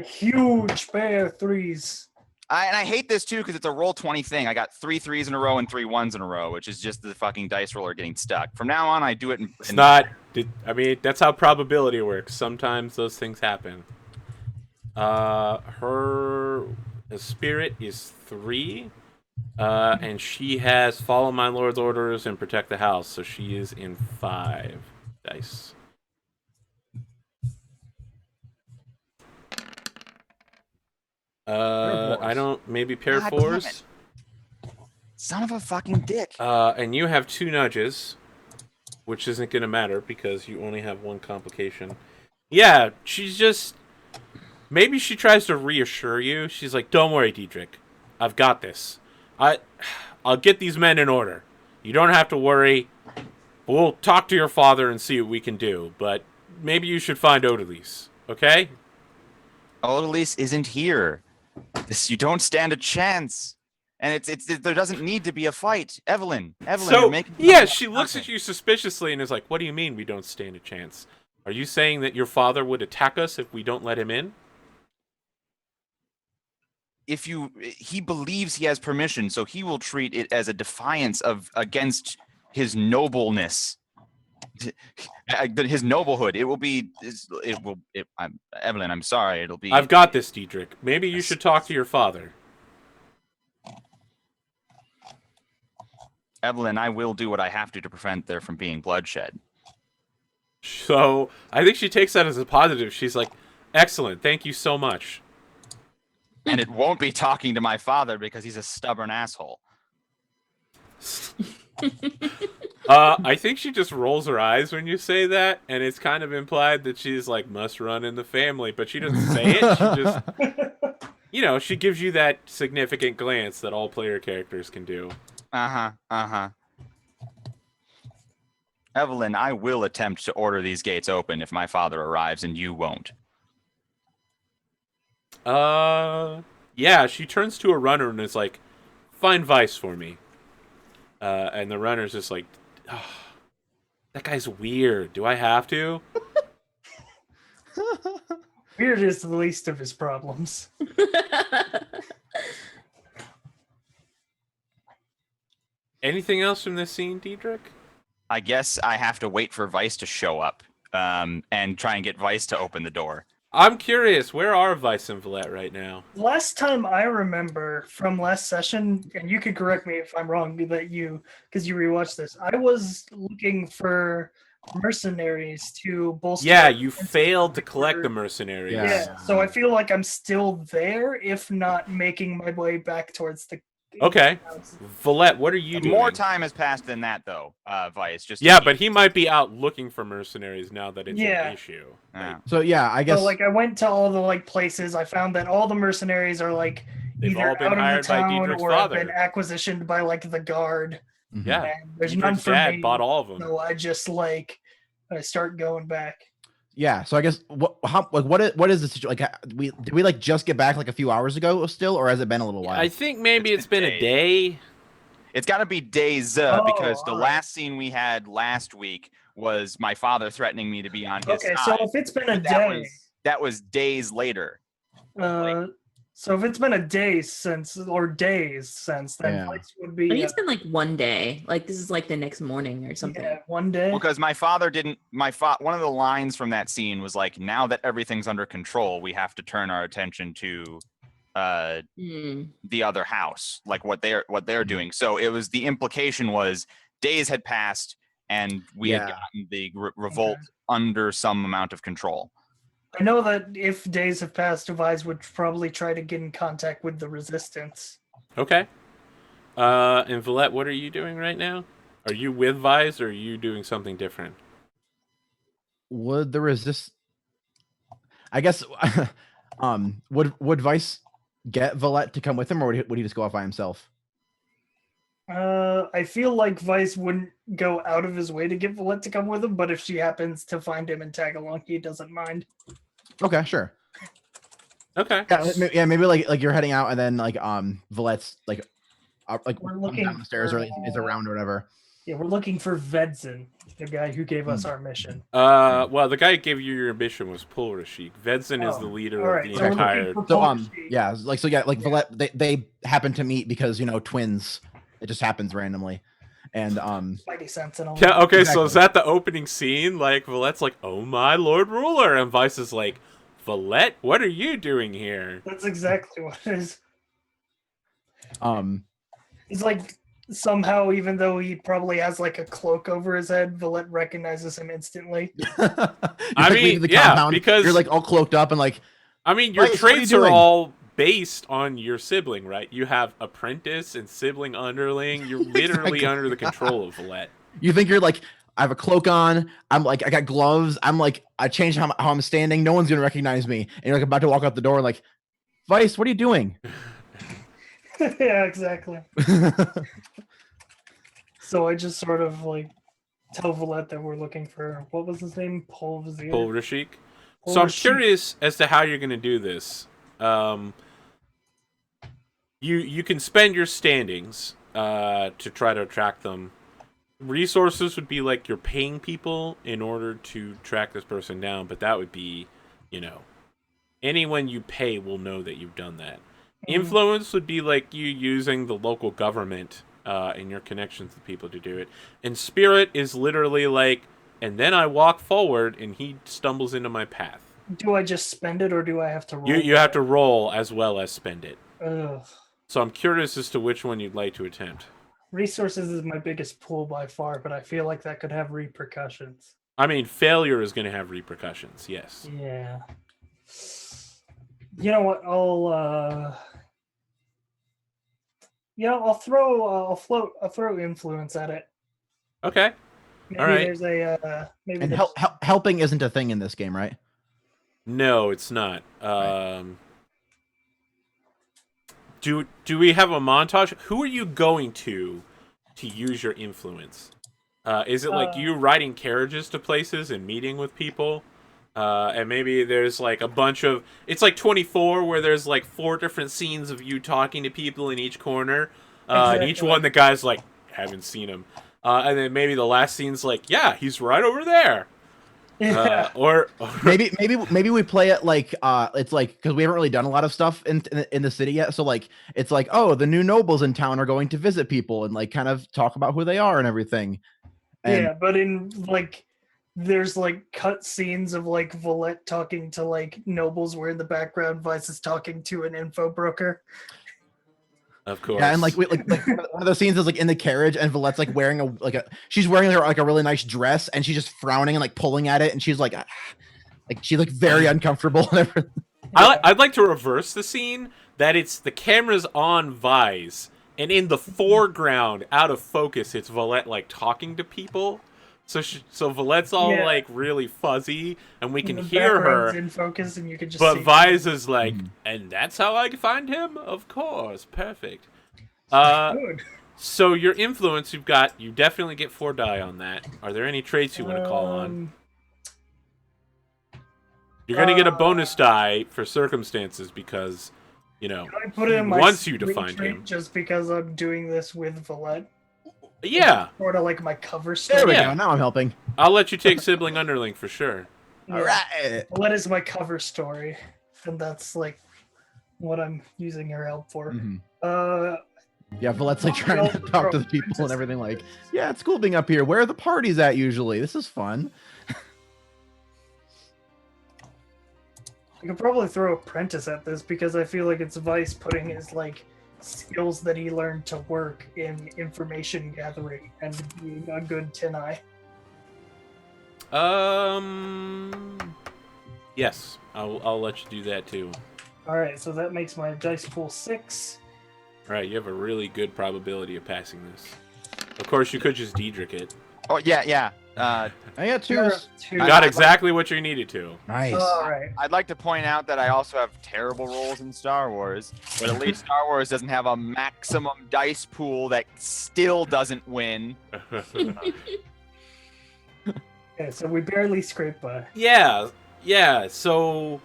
huge pair of 3s. And I hate this too because it's a roll 20 thing. I got 3 3s in a row and 3 1s in a row, which is just the fucking dice roller getting stuck. From now on, I do it in. It's not. I mean, that's how probability works. Sometimes those things happen. Her spirit is 3, and she has follow my lord's orders and protect the house, so she is in 5 dice. I don't. Maybe pair of 4s. Son of a fucking dick. And you have 2 nudges, which isn't going to matter because you only have 1 complication. Yeah, she's just... Maybe she tries to reassure you. She's like, "Don't worry, Diedrich. I've got this. I'll get these men in order. You don't have to worry. We'll talk to your father and see what we can do. But maybe you should find Odalys, okay?" Odalys isn't here. You don't stand a chance. And there doesn't need to be a fight. Evelyn, so, you're making... Yeah, she looks at you suspiciously and is like, "What do you mean we don't stand a chance? Are you saying that your father would attack us if we don't let him in?" He believes he has permission, so he will treat it as a defiance against his nobleness, his noblehood. It will be. Evelyn, I'm sorry. It'll be. I've got this, Diedrich. Maybe you should talk to your father. Evelyn, I will do what I have to prevent there from being bloodshed. So I think she takes that as a positive. She's like, excellent, thank you so much. And it won't be talking to my father because he's a stubborn asshole. I think she just rolls her eyes when you say that, and it's kind of implied that she's like, must run in the family, but she doesn't say it. She just, you know, she gives you that significant glance that all player characters can do. Evelyn, I will attempt to order these gates open if my father arrives and you won't. Yeah, she turns to a runner and is like, find Vyse for me. And the runner's just like, oh, that guy's weird. Do I have to? Weird is the least of his problems. Anything else from this scene, Diedrich? I guess I have to wait for Vyse to show up and try and get Vyse to open the door. I'm curious, where are Vyse and Valette right now? Last time I remember from last session, and you could correct me if I'm wrong, that you, because you rewatched this, I was looking for mercenaries to bolster. Yeah, you failed to collect the mercenaries. Yeah, so I feel like I'm still there, if not making my way back towards the. Okay, Valette, what are you doing? More time has passed than that, though, Vyse. Just but he might be out looking for mercenaries now that it's an issue. Yeah. So yeah, I guess. So like I went to all the like places. I found that all the mercenaries are like They've either all been out hired of the by town Diedrich's or have father. been acquisitioned by like the guard. Yeah, And there's none Diedrich's for dad me. bought all of them. So I just I start going back. Yeah, so I guess what is the situation? Like, did we like just get back like a few hours ago still, or has it been a little while? I think maybe it's been a day. It's got to be days because the last scene we had last week was my father threatening me to be on his side. Okay, so if it's been a day, that was days later. So if it's been a day since, or days since, then Vyse would be. I think it's been like one day. Like this is like the next morning or something. Yeah, one day. Because my father didn't. One of the lines from that scene was like, "Now that everything's under control, we have to turn our attention to the other house, like what they're doing." So it was, the implication was days had passed and we had gotten the revolt under some amount of control. I know that if days have passed, Vyse would probably try to get in contact with the resistance. Okay. And Valette, what are you doing right now? Are you with Vyse or are you doing something different? Would the resist? I guess. Would Vyse get Valette to come with him, or would he just go off by himself? I feel like Vyse wouldn't go out of his way to get Valette to come with him, but if she happens to find him and tag along, he doesn't mind. Okay, sure. Okay. Yeah, maybe like you're heading out, and then like Valette's like we're looking down the stairs, or is around or whatever. Yeah, we're looking for Vedzen, the guy who gave us our mission. Well, the guy who gave you your mission was Pulrashik. Vedzen is the leader of the entire. Valette, they happen to meet because twins. It just happens randomly, and Spidey sense and all. Yeah. Okay. Exactly. So is that the opening scene? Like Valette's like, "Oh my Lord Ruler," and Vyse is like, "Valette, what are you doing here?" That's exactly what it is. He's like, somehow, even though he probably has like a cloak over his head, Valette recognizes him instantly. I mean, because you're like all cloaked up and like. I mean, your traits are all based on your sibling, right? You have apprentice and sibling underling. You're literally under the control of Valette. You think you're like, I have a cloak on. I'm like, I got gloves. I'm like, I changed how I'm standing. No one's gonna recognize me. And you're like about to walk out the door, like, Vyse, what are you doing? Yeah, exactly. So I just sort of like tell Valette that we're looking for, what was his name? Pulrashik. So I'm curious as to how you're going to do this. You can spend your standings to try to attract them. Resources would be like you're paying people in order to track this person down, but that would be, anyone you pay will know that you've done that. Influence would be like you using the local government and your connections with people to do it. And spirit is literally like, and then I walk forward and he stumbles into my path. Do I just spend it or do I have to roll? You have to roll as well as spend it. Ugh. So I'm curious as to which one you'd like to attempt. Resources is my biggest pool by far, but I feel like that could have repercussions. I mean, failure is going to have repercussions, yes. Yeah. You know what? I'll throw influence at it. Okay. Maybe All right. there's a maybe. And there's- helping isn't a thing in this game, right? No, it's not. Do we have a montage? Who are you going to use your influence? Is it like you riding carriages to places and meeting with people? And maybe there's like a bunch of... It's like 24 where there's like 4 different scenes of you talking to people in each corner. And each one the guy's like, haven't seen him. And then maybe the last scene's like, yeah, he's right over there. Or maybe we play it like it's like, because we haven't really done a lot of stuff in the city yet, so like it's like, oh, the new nobles in town are going to visit people and like kind of talk about who they are and everything. And yeah, but in like there's like cut scenes of like Valette talking to like nobles where in the background Vyse is talking to an info broker. of course. yeah, and like one of the scenes is like in the carriage and Valette's like wearing she's wearing like a really nice dress and she's just frowning and like pulling at it and she's like she's like very uncomfortable and everything. I'd like to reverse the scene, that it's the camera's on Vyse, and in the foreground, out of focus, it's Valette like talking to people. So Valette's all like really fuzzy, and we can The hear background's her. in focus, and you can just. But see Vyse is like, and that's how I find him? Of course, perfect. Good. So your influence, you definitely get 4 die on that. Are there any traits you want to call on? You're gonna get a bonus die for circumstances because, Can I put it in my wants you to sweet find trait him. just because I'm doing this with Valette? Yeah, Sort of like my cover story. There we Yeah. go. Now I'm helping. I'll let you take sibling underling for sure. Yeah. All right. Valette is my cover story, and that's like what I'm using her help for. Mhm. Uh, Yeah, Valette's like trying to talk to the people and everything. Like, yeah, it's cool being up here. Where are the parties at usually? This is fun. I could probably throw Apprentice at this because I feel like it's Vyse putting his like skills that he learned to work in information gathering and being a good tin eye. Yes, I'll let you do that too. All right, so that makes my dice pool 6. All right, you have a really good probability of passing this. Of course, you could just Diedrich it. Oh yeah. I got 2. Two. You got exactly what you needed to. Nice. All right. I'd like to point out that I also have terrible rolls in Star Wars, but at least Star Wars doesn't have a maximum dice pool that still doesn't win. Okay, so we barely scraped by. Yeah. So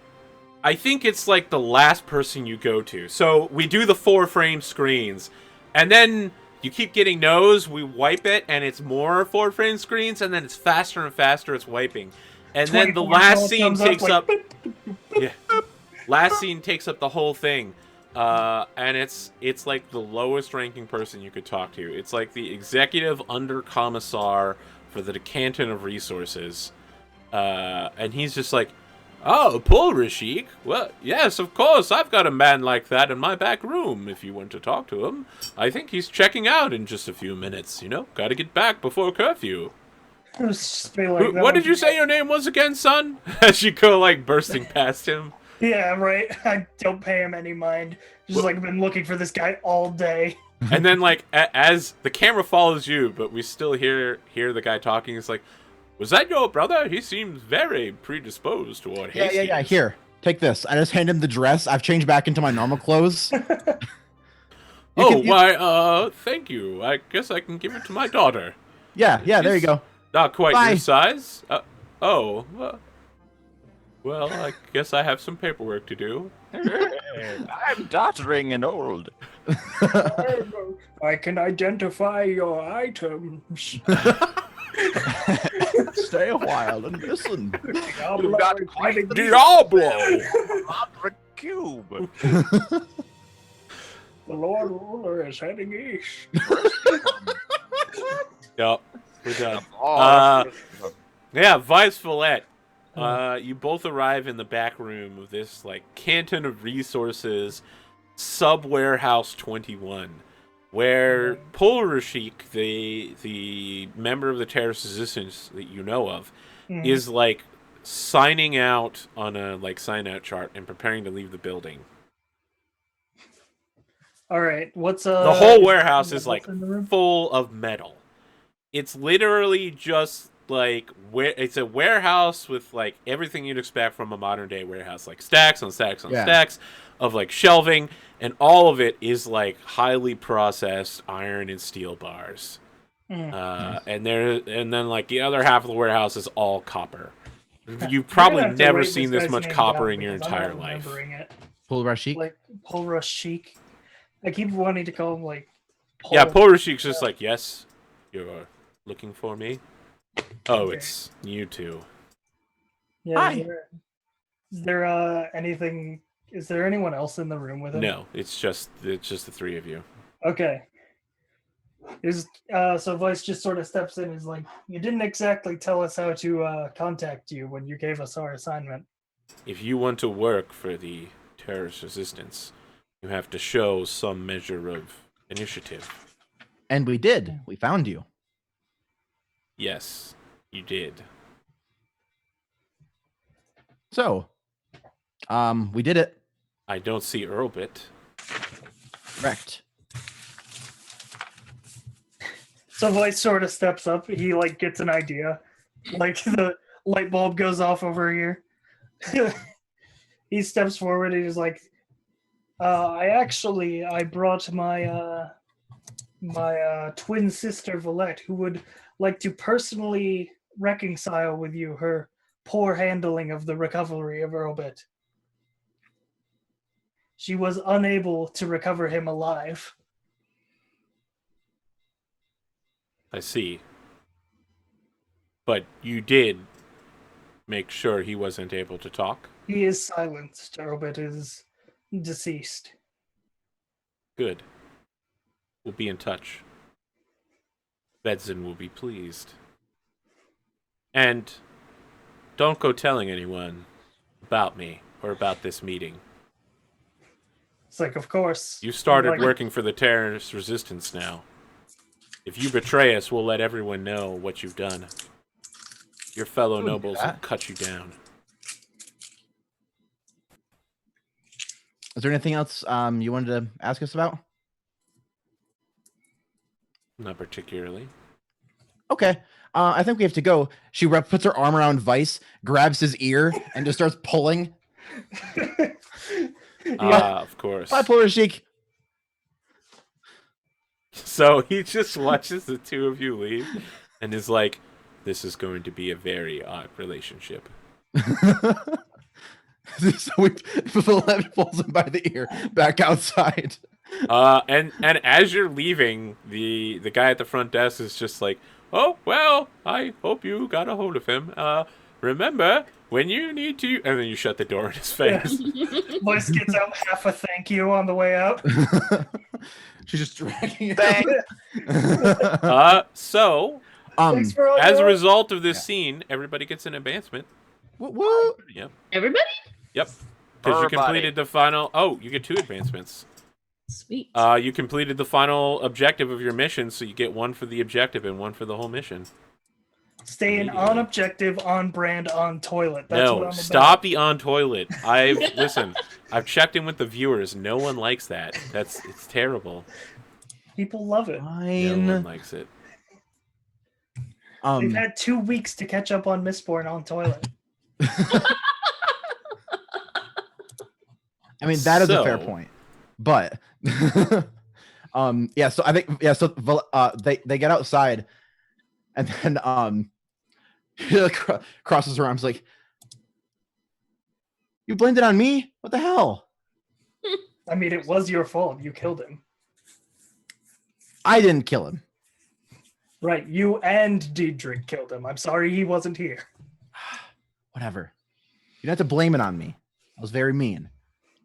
I think it's like the last person you go to. So we do the 4-frame screens, and then you keep getting no's, we wipe it, and it's more 4-frame screens, and then it's faster and faster, it's wiping. And then the 24 last scene comes up takes like, up... Yeah. Last scene takes up the whole thing. And it's like the lowest ranking person you could talk to. It's like the executive under commissar for the Decanton of Resources. And he's just like, oh, Paul Rashik? Well, yes, of course, I've got a man like that in my back room, if you want to talk to him. I think he's checking out in just a few minutes, Gotta get back before curfew. It was just be like, What did you say your name was again, son? As you go, like, bursting past him. Yeah, right. I don't pay him any mind. Just like I've been looking for this guy all day. And then, like, as the camera follows you, but we still hear the guy talking, it's like, was that your brother? He seems very predisposed toward Hastings. Yeah. Here, take this. I just hand him the dress. I've changed back into my normal clothes. Thank you. I guess I can give it to my daughter. Yeah. There you go. Not quite Bye. your size. Well, I guess I have some paperwork to do. I'm doddering and old. I can identify your items. Stay a while and listen. You've got quite the Diablo! opera cube. The Lord Ruler is heading east. Yep, we're done. Oh, Yeah, Vyse, Valette. You both arrive in the back room of this like canton of resources, sub warehouse 21, where Polrashik, the member of the terrorist resistance that you know of, is like signing out on a like sign out chart and preparing to leave the building. All right, what's The whole is warehouse there is anyone like else in the room? full of metal. It's literally just like it's a warehouse with like everything you'd expect from a modern day warehouse, like stacks on stacks on stacks of like shelving, and all of it is like highly processed iron and steel bars. And then like the other half of the warehouse is all copper. You've You're probably gonna have to never write seen this this guy's much name copper down in your because I'm entire not life. remembering it. Polrashik. Like Polrashik. I keep wanting to call him like. Yeah, Polrashik's just like, yes, you're looking for me. Oh, Okay. it's you two. Yeah. Hi. Is there anything? Is there anyone else in the room with him? No, it's just the three of you. Okay. So Vyse just sort of steps in and is like, you didn't exactly tell us how to contact you when you gave us our assignment. If you want to work for the terrorist resistance, you have to show some measure of initiative. And we did. We found you. Yes, you did. So, we did it. I don't see Earlbit. Correct. So Vyse sort of steps up. He like gets an idea. Like the light bulb goes off over here. He steps forward and he's like, I brought my my twin sister Valette, who would like to personally reconcile with you her poor handling of the recovery of Earlbit. She was unable to recover him alive. I see. But you did make sure he wasn't able to talk? He is silenced. Earlbit is deceased. Good. We'll be in touch. Bedzin will be pleased. And don't go telling anyone about me or about this meeting. It's like, of course. You started Like, working for the terrorist resistance now. If you betray us, we'll let everyone know what you've done. Your fellow Wouldn't do nobles will that. cut you down. Is there anything else you wanted to ask us about? Not particularly. Okay. I think we have to go. She puts her arm around Vyse, grabs his ear, and just starts pulling. Of course. Bye, Polrashik. So he just watches the two of you leave and is like, this is going to be a very odd relationship. So Valette pulls him by the ear back outside. And as you're leaving, the guy at the front desk is just like, oh, well, I hope you got a hold of him. Remember, when you need to... And then you shut the door in his face. Vyse gets out half a thank you on the way out. She's just dragging it. So, Thanks for all as a your- result of this scene, everybody gets an advancement. Woo. Yep. Everybody? Yep. Because you Everybody. completed the final... Oh, you get 2 advancements. Sweet. You completed the final objective of your mission, so you get 1 for the objective and 1 for the whole mission. Staying on objective, on brand, on toilet. That's what No, I'm stop the on toilet. Listen, I've checked in with the viewers. No one likes that. It's terrible. about. People love it. No Fine. one likes it. They've had 2 weeks to catch up on Mistborn on toilet. I mean, that is a fair So- point. But yeah, so I think they get outside, and then he crosses her arms like, you blamed it on me? What the hell? I mean, it was your fault. You killed him. I didn't kill him. Right, you and Diedrich killed him. I'm sorry he wasn't here. Whatever. You don't have to blame it on me. I was very mean.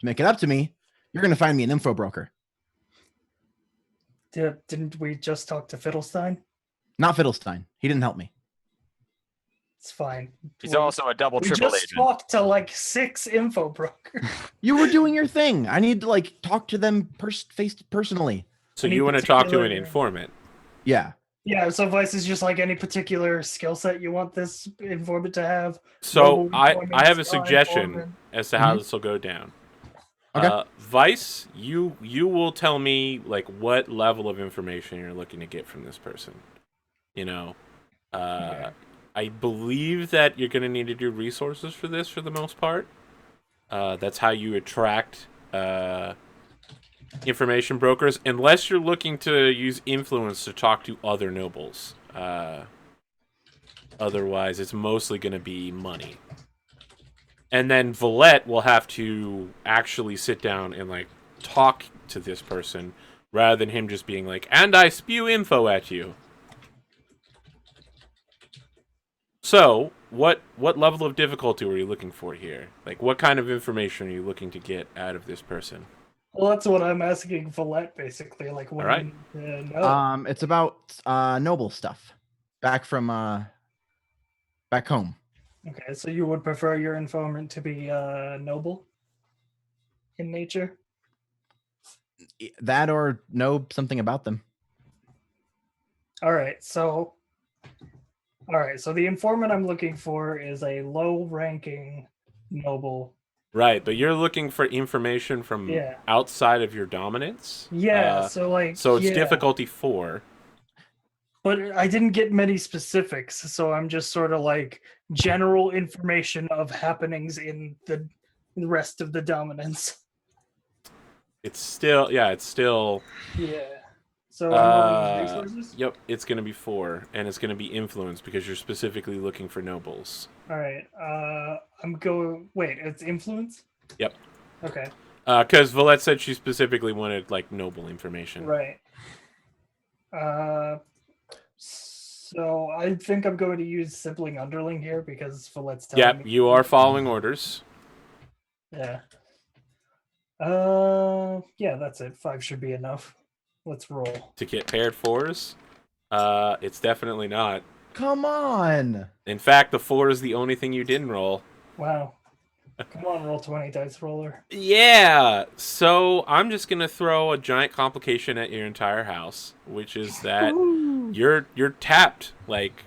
To make it up to me, you're gonna find me an info broker. Didn't we just talk to Fiddlestein? Not Fiddlestein. He didn't help me. It's fine. He's also a double We triple just agent. talked to like 6 info brokers. You were doing your thing. I need to like talk to them personally. So Any you want to talk to an particular- informant? Yeah. Yeah, so Vyse is just like any particular skill set you want this informant to have. So Mobile I informant, have a spy suggestion informant. as to how Mhm. this will go down. Okay. Vyse, you will tell me like what level of information you're looking to get from this person. You know, Okay. I believe that you're going to need to do resources for this for the most part. That's how you attract information brokers, unless you're looking to use influence to talk to other nobles. Otherwise, it's mostly going to be money. And then Valette will have to actually sit down and like talk to this person rather than him just being like, "And I spew info at you." So, what level of difficulty were you looking for here? Like, what kind of information are you looking to get out of this person? Well, that's what I'm asking Valette, basically. Like, what Alright. do you know? It's about noble stuff. Back from back home. Okay, so you would prefer your informant to be noble in nature? That or know something about them. All right, so the informant I'm looking for is a low-ranking noble. Right, but you're looking for information from Yeah. outside of your dominance? Yeah, so like So it's yeah. difficulty 4. But I didn't get many specifics, so I'm just sort of like general information of happenings in the rest of the dominance. It's still, yeah. Yeah. So I'm rolling resources? Yep, it's going to be 4, and it's going to be influence because you're specifically looking for nobles. All right. I'm going. Wait, it's influence? Yep. Okay. Because Valette said she specifically wanted like noble information. Right. So I think I'm going to use sibling underling here because Valette's telling Yep, me. you are following orders. Yeah. Yeah, that's it. 5 should be enough. Let's roll. To get paired 4s? It's definitely not. Come on. In fact, the 4 is the only thing you didn't roll. Wow. Come on, roll 20 dice roller. Yeah, so I'm just gonna throw a giant complication at your entire house, which is that you're tapped. Like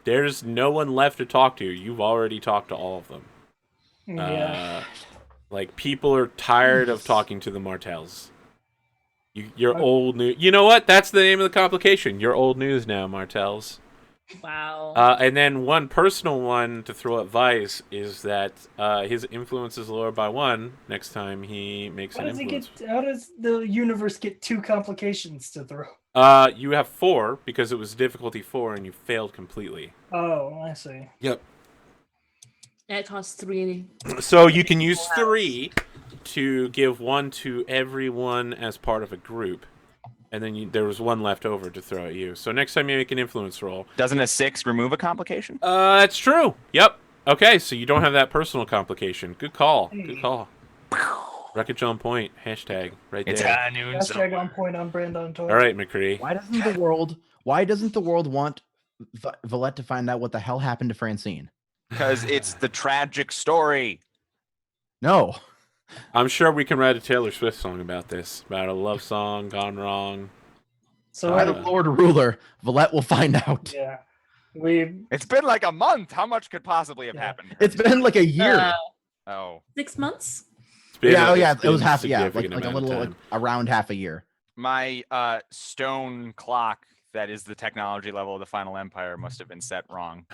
there's no one left to talk to. You've already talked to all of them. Yeah. Like people are tired of talking to the Martells. You're Okay. old news. You know what? That's the name of the complication. You're old news now, Martells. Wow. And then one personal one to throw at Vyse is that his influence is lower by 1 next time he makes How an does influence. how does the universe get 2 complications to throw? You have 4 because it was difficulty 4 and you failed completely. Oh, I see. Yep. That costs 3. So you can use 3 to give 1 to everyone as part of a group. And then there was 1 left over to throw at you. So next time you make an influence roll. Doesn't a 6 remove a complication? That's true. Yep. Okay, so you don't have that personal complication. Good call. Good call. Wreckage on point. Hashtag right there. It's high noon. Hashtag on point on Brandon Toy. All right, McCree. Why doesn't the world want Valette to find out what the hell happened to Francine? Because it's the tragic story. No. I'm sure we can write a Taylor Swift song about this. About a love song gone wrong. So By the Lord Ruler, Valette will find out. yeah, It's been like a month. How much could possibly have Yeah. happened? It's been like a year. Oh, 6 months? It's been Yeah, it's it was been half. Yeah, like significant a amount of little, like time. around half a year. my stone clock that is the technology level of the Final Empire must have been set wrong.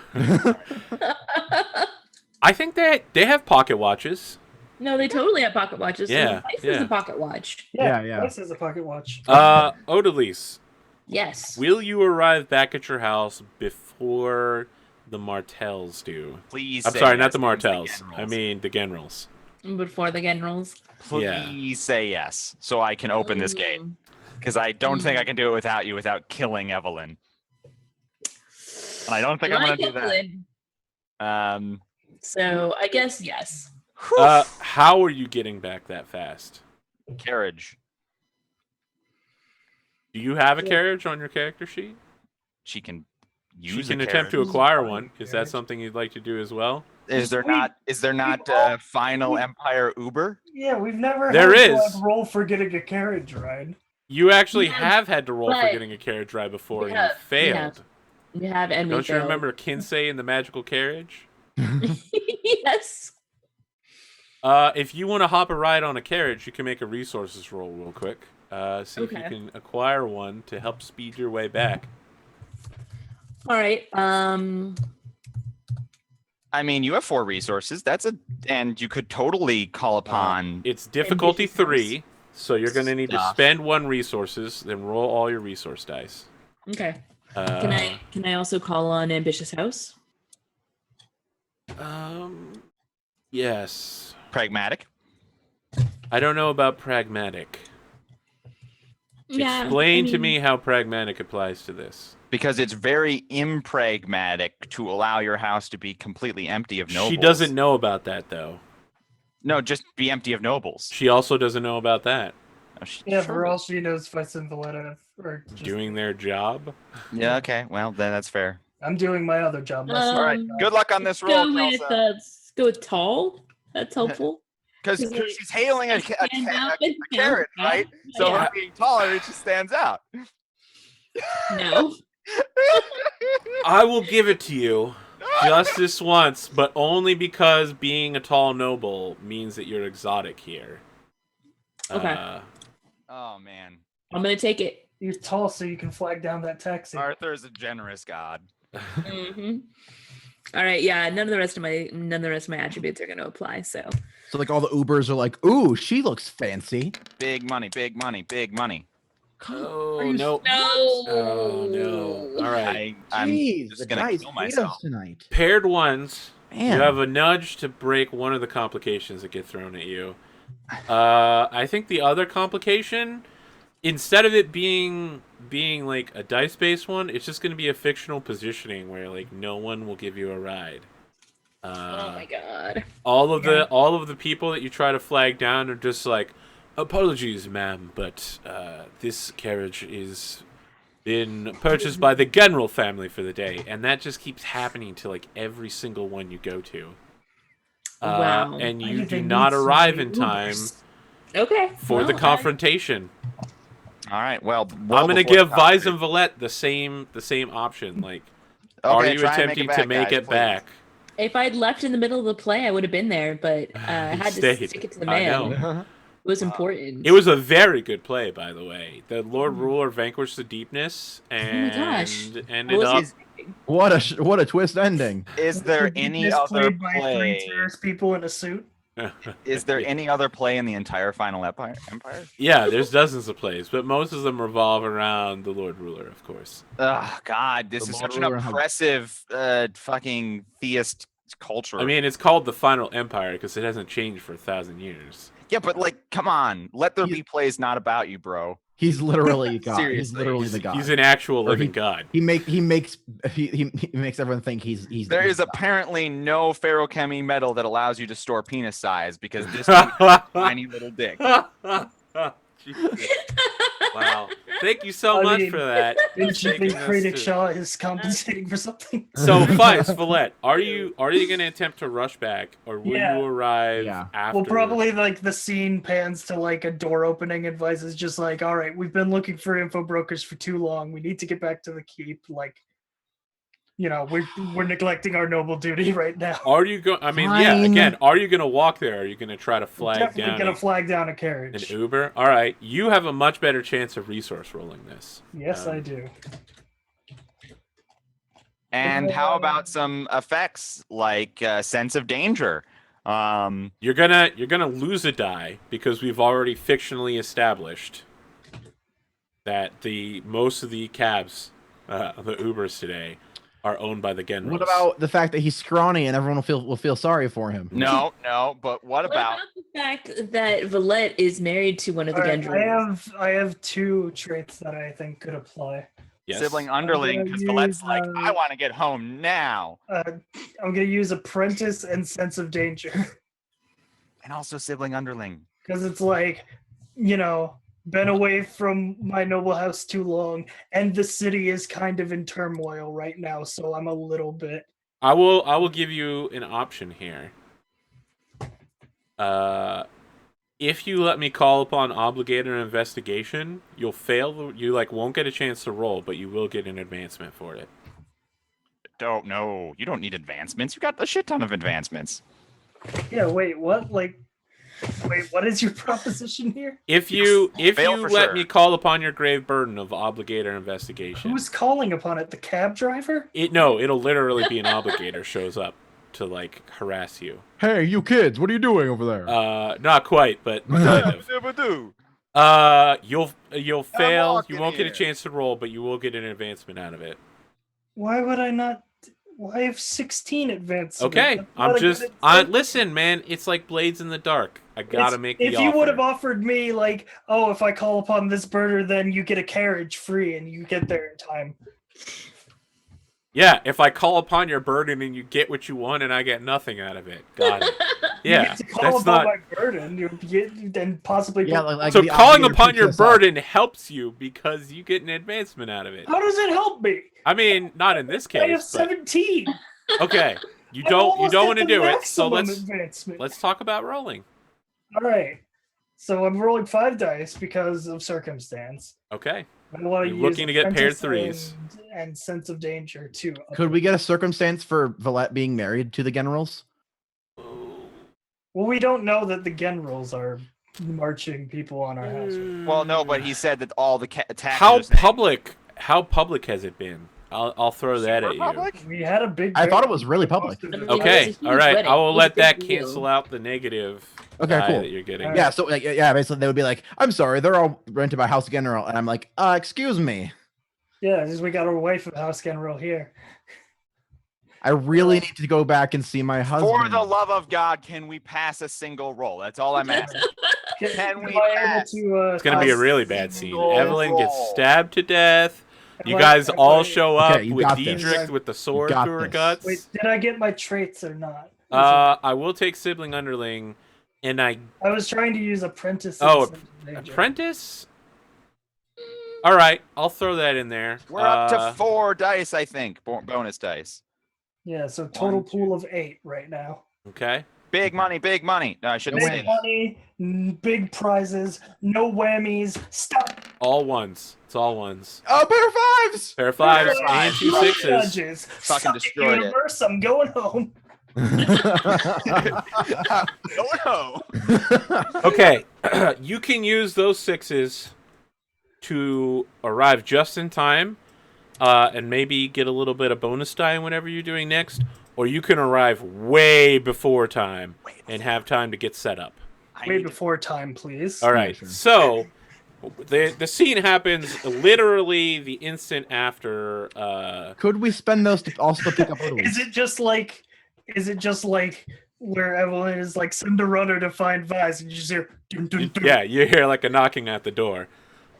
I think they have pocket watches. No, they totally have pocket watches. Yeah, This is yeah. a pocket watch. Yeah. This is a pocket watch. Odalys, Yes. will you arrive back at your house before the Martells do? Please. I'm say sorry, yes, not the means Martells. generals. I mean the Generals. Before the generals. Please say yes, so I can open this gate. Because I don't think I can do it without you, without killing Evelyn. And I don't think I'm Like gonna do Evelyn. that. So I guess yes. How are you getting back that fast? Carriage. Do you have a carriage on your character sheet? She can She use can a attempt to carriage. acquire one. Is that Carriage. something you'd like to do as well? Is there not Final Empire Uber? Yeah, we've never There had to is. like, roll for getting a carriage ride. You actually Yeah, have had to roll for but- getting a carriage ride before and Yeah, you failed. We have, and we Don't you failed. remember Kinsey and the magical carriage? Yes. If you want to hop a ride on a carriage, you can make a resources roll real quick. See if you Okay. can acquire one to help speed your way back. All right. I mean, you have 4 resources. And you could totally call upon. It's difficulty Ambitious 3, so you're going to need to Stuff. spend 1 resources, then roll all your resource dice. Okay. Can I also call on Ambitious House? Yes. Pragmatic. I don't know about pragmatic. Yeah. Explain I to mean, me how pragmatic applies to this. Because it's very impragmatic to allow your house to be completely empty of nobles. She doesn't know about that, though. No, just be empty of nobles. She also doesn't know about that. Oh, she- Yeah, sure. for all she knows, Vyse and Valette are just, Doing their job. Yeah, okay. Well, then that's fair. I'm doing my other job. That's All right. Um, Good luck on this Go roll, with, Kelsa. let's go with tall. That's helpful. Because Is it- she's hailing a Stand out and carrot, down. right? So Yeah. her being taller, it just stands out. No. I will give it to you just this once, but only because being a tall noble means that you're exotic here. Okay. Oh, man. I'm gonna take it. You're tall, so you can flag down that taxi. Arthur is a generous god. Hmm. All right. Yeah. None of the rest of my attributes are gonna apply. So. So like all the Ubers are like, ooh, she looks fancy. Big money, big money, big money. Oh, you no. No. Oh, no. All right. I'm Jeez, just the gonna guys kill hate us myself. tonight. Paired ones. Man. You have a nudge to break one of the complications that get thrown at you. I think the other complication, instead of it being like a dice-based one, it's just going to be a fictional positioning where like no one will give you a ride. Oh my god. All of the people that you try to flag down are just like, apologies, ma'am, but this carriage is been purchased by the general family for the day, and that just keeps happening to like every single one you go to. Wow. And Why you did do they not need so arrive many in time Ubers? Okay. for the well, confrontation. All right. Well, I'm gonna give Vyse and Valette the same option. Like, are you attempting to make it back? If I'd left in the middle of the play, I would have been there, but I had to Stayed. stick it to the I man. know. It was important. It was a very good play, by the way. The Lord Ruler vanquished the deepness and gosh. ended What up. was What a twist ending. Is there The any This other played by play? 3 terrorist people in a suit. Is there any other play in the entire Final Empire? Yeah, there's dozens of plays, but most of them revolve around the Lord Ruler, of course. Oh God, this The is such an Lord Ruler has- oppressive, fucking theist culture. I mean, it's called the Final Empire because it hasn't changed for 1,000 years. yeah, but like, come on, let there He's- be plays not about you, bro. He's literally God. He's Seriously. literally the God. He's an actual Or living god. he makes everyone think he's There he's is God. apparently no ferrochemy metal that allows you to store penis size because this dude has a tiny little dick. Jesus. Wow. Thank you so I much mean, for that. Didn't you Taking think us Critic to- Shaw is compensating for something? So, Vyse, Valette, are you going to attempt to rush back, or will Yeah. you arrive Yeah. after? Well, probably like the scene pans to like a door opening, and Vyse is just like, all right, we've been looking for info brokers for too long. We need to get back to the keep. Like, you know, we're neglecting our noble duty right now. Are you going? I mean, yeah. Fine. Again, are you going to walk there? Or are you going to try to We're flag definitely down gonna an flag down a carriage. Uber? All right, you have a much better chance of resource rolling this. Yes, I do. And how about some effects like sense of danger? You're gonna lose a die because we've already fictionally established that most of the cabs, the Ubers today, are owned by the Genros. What about the fact that he's scrawny and everyone will feel sorry for him? No, but what What about? about the fact that Valette is married to one of the All right, Gendrons? I have 2 traits that I think could apply. Yes. Sibling underling, because gonna Valette's use, like, I want to get home now. I'm gonna use apprentice and sense of danger And also sibling underling. because it's like, you know, been away from my noble house too long, and the city is kind of in turmoil right now, so I'm a little bit. I will give you an option here. If you let me call upon Obligator Investigation, you'll fail. You won't get a chance to roll, but you will get an advancement for it. Don't know. You don't need advancements. You got a shit ton of advancements. Yeah, wait, what? Wait, what is your proposition here? If you Fail for let sure. me call upon your grave burden of Obligator Investigation, Who's calling upon it? The cab driver? it'll literally be an Obligator shows up to harass you. Hey, you kids, what are you doing over there? Not quite, but kind of. You'll fail. You won't get a chance to roll, but you will get an advancement out of it. Why would I not? Why have 16 advanced? Okay, listen, man. It's like Blades in the Dark. I gotta make the offer. If you would have offered me if I call upon this birder, then you get a carriage free and you get there in time. Yeah, if I call upon your burden and you get what you want and I get nothing out of it. Got it. Yeah, you get to call upon my burden, then possibly. Yeah, so calling upon your burden helps you because you get an advancement out of it. How does it help me? I mean, not in this case. I have 17. Okay, you don't want to do it. So let's talk about rolling. All right. So I'm rolling 5 dice because of circumstance. Okay. I want You're looking to get paired threes and sense of danger too. Could we get a circumstance for Valette being married to the generals? Well, we don't know that the generals are marching people on our house. Well, no, but he said that all the attacks. How public has it been? I'll throw that at you. We had a big. I thought it was really public. Okay, all right. I will let that cancel out the negative. Okay, cool. That you're getting. Yeah, so basically they would be like, "I'm sorry, they're all rented by House General," and I'm like, excuse me. Yeah, because we got away from House General here. I really need to go back and see my husband. For the love of God, can we pass a single roll? That's all I'm asking. Can we pass? It's gonna be a really bad scene. Evelyn gets stabbed to death. You guys all show up with Diedrich with the sword through her guts. Wait, did I get my traits or not? I will take sibling underling, and I was trying to use apprentice. Oh, apprentice. All right, I'll throw that in there. We're up to 4 dice, I think, bonus dice. Yeah, so total pool of 8 right now. Okay. Big money, big money. No, I shouldn't say big money, big prizes, no whammies. Stop. All ones. It's all ones. Oh, pair of 5s. Pair of 5s and 2 6s. Judges. Fucking destroyed universe, I'm going home. Oh no. Okay, you can use those 6s to arrive just in time, and maybe get a little bit of bonus die in whatever you're doing next, or you can arrive way before time and have time to get set up. Way before time, please. All right, so the scene happens literally the instant after. Could we spend those to also pick up Odalys? Is it just like where Evelyn is like, send a runner to find Vyse, and you just hear dun, dun, dun. Yeah, you hear like a knocking at the door.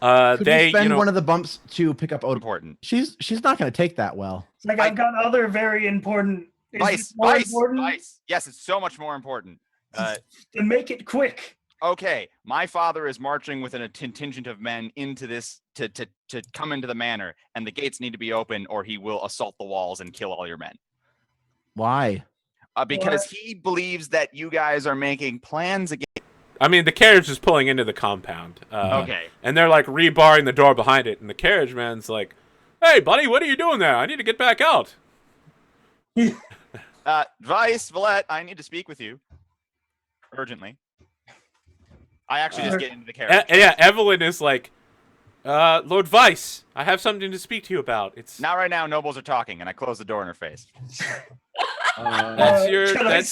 Could we spend one of the bumps to pick up Odalys? Important. She's not going to take that well. It's like I've got other very important. Vyse. Yes, it's so much more important. Then make it quick. Okay, my father is marching with a contingent of men into this to come into the manor, and the gates need to be open, or he will assault the walls and kill all your men. Why? Because he believes that you guys are making plans against. I mean, the carriage is pulling into the compound. Okay. And they're like rebarring the door behind it, and the carriage man's like, "Hey, buddy, what are you doing there? I need to get back out." Vyse, Valette, I need to speak with you urgently. I actually just get into the carriage. Yeah, Evelyn is like, Lord Vyse, I have something to speak to you about. It's not right now. Nobles are talking, and I close the door in her face. That's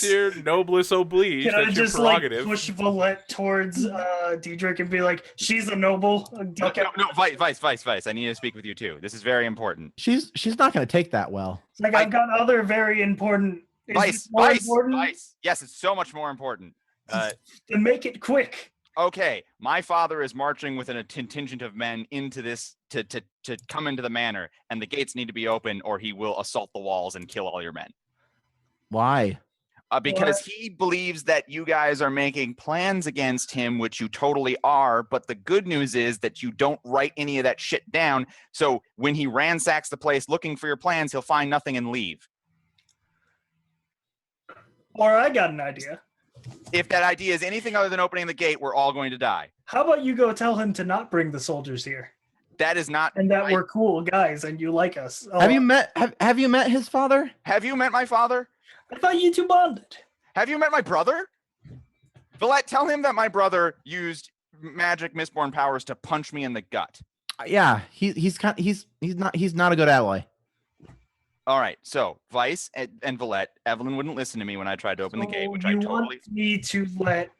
your noblesse oblige. Can That's I your just prerogative. push Valette towards Diedrich and be like, she's a noble? No, Vyse. I need to speak with you too. This is very important. She's not going to take that well. It's like I've got other very important. Vyse. Yes, it's so much more important. Then make it quick. Okay, my father is marching with a contingent of men into this to come into the manor, and the gates need to be open, or he will assault the walls and kill all your men. Why? because he believes that you guys are making plans against him, which you totally are. But the good news is that you don't write any of that shit down. So when he ransacks the place looking for your plans, he'll find nothing and leave. Or I got an idea. If that idea is anything other than opening the gate, we're all going to die. How about you go tell him to not bring the soldiers here? That is not. And that we're cool guys and you like us. Oh, Have you met his father? Have you met my father? I thought you two bonded. Have you met my brother? Valette, tell him that my brother used magic Mistborn powers to punch me in the gut. Yeah, he's not a good ally. All right, so Vyse and Valette, Evelyn wouldn't listen to me when I tried to open the gate, which I you totally. want me to let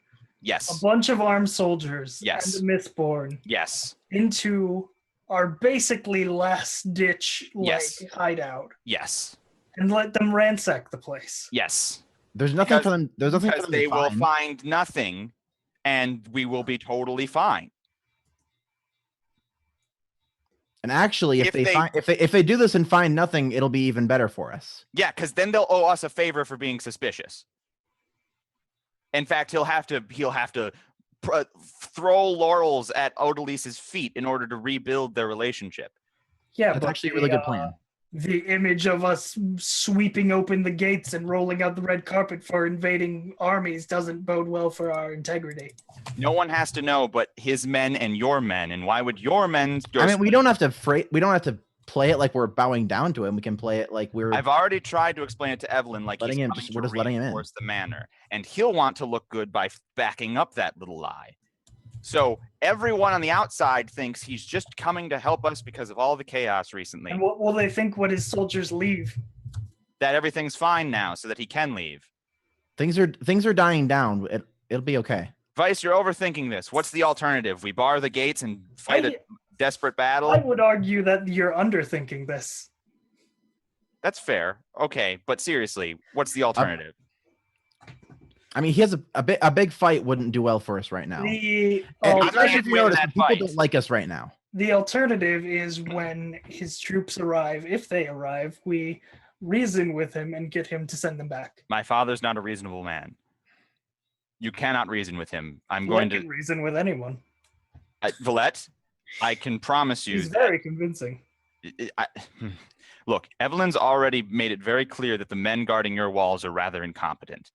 Yes. a bunch of armed soldiers Yes. and the Mistborn Yes. into our basically last ditch Yes. hideout Yes. and let them ransack the place. Yes. There's nothing for them. There's nothing Because for them they to will find. find nothing, and we will be totally fine. And actually, If they- if they do this and find nothing, it'll be even better for us. Yeah, because then they'll owe us a favor for being suspicious. In fact, he'll have to throw laurels at Odalys's feet in order to rebuild their relationship. Yeah, That's but actually a really good plan. The image of us sweeping open the gates and rolling out the red carpet for invading armies doesn't bode well for our integrity. No one has to know but his men and your men. And why would your men? I mean, we don't have to play it like we're bowing down to him. We can play it like we're. I've already tried to explain it to Evelyn, like Letting he's him- coming just- to we're just letting him in. reinforce the manor, and he'll want to look good by backing up that little lie. So everyone on the outside thinks he's just coming to help us because of all the chaos recently. And what will they think when his soldiers leave? That everything's fine now, so that he can leave. Things are dying down. It'll be okay. Vyse, you're overthinking this. What's the alternative? We bar the gates and fight a desperate battle? I would argue that you're underthinking this. That's fair. Okay, but seriously, what's the alternative? I mean, he has a big fight wouldn't do well for us right now. The I'm not Especially if you win notice, that people fight. don't like us right now. The alternative is when his troops arrive, if they arrive, we reason with him and get him to send them back. My father's not a reasonable man. You cannot reason with him. I'm I going can to... reason with anyone. Valette, I can promise you... He's very convincing. Look, Evelyn's already made it very clear that the men guarding your walls are rather incompetent.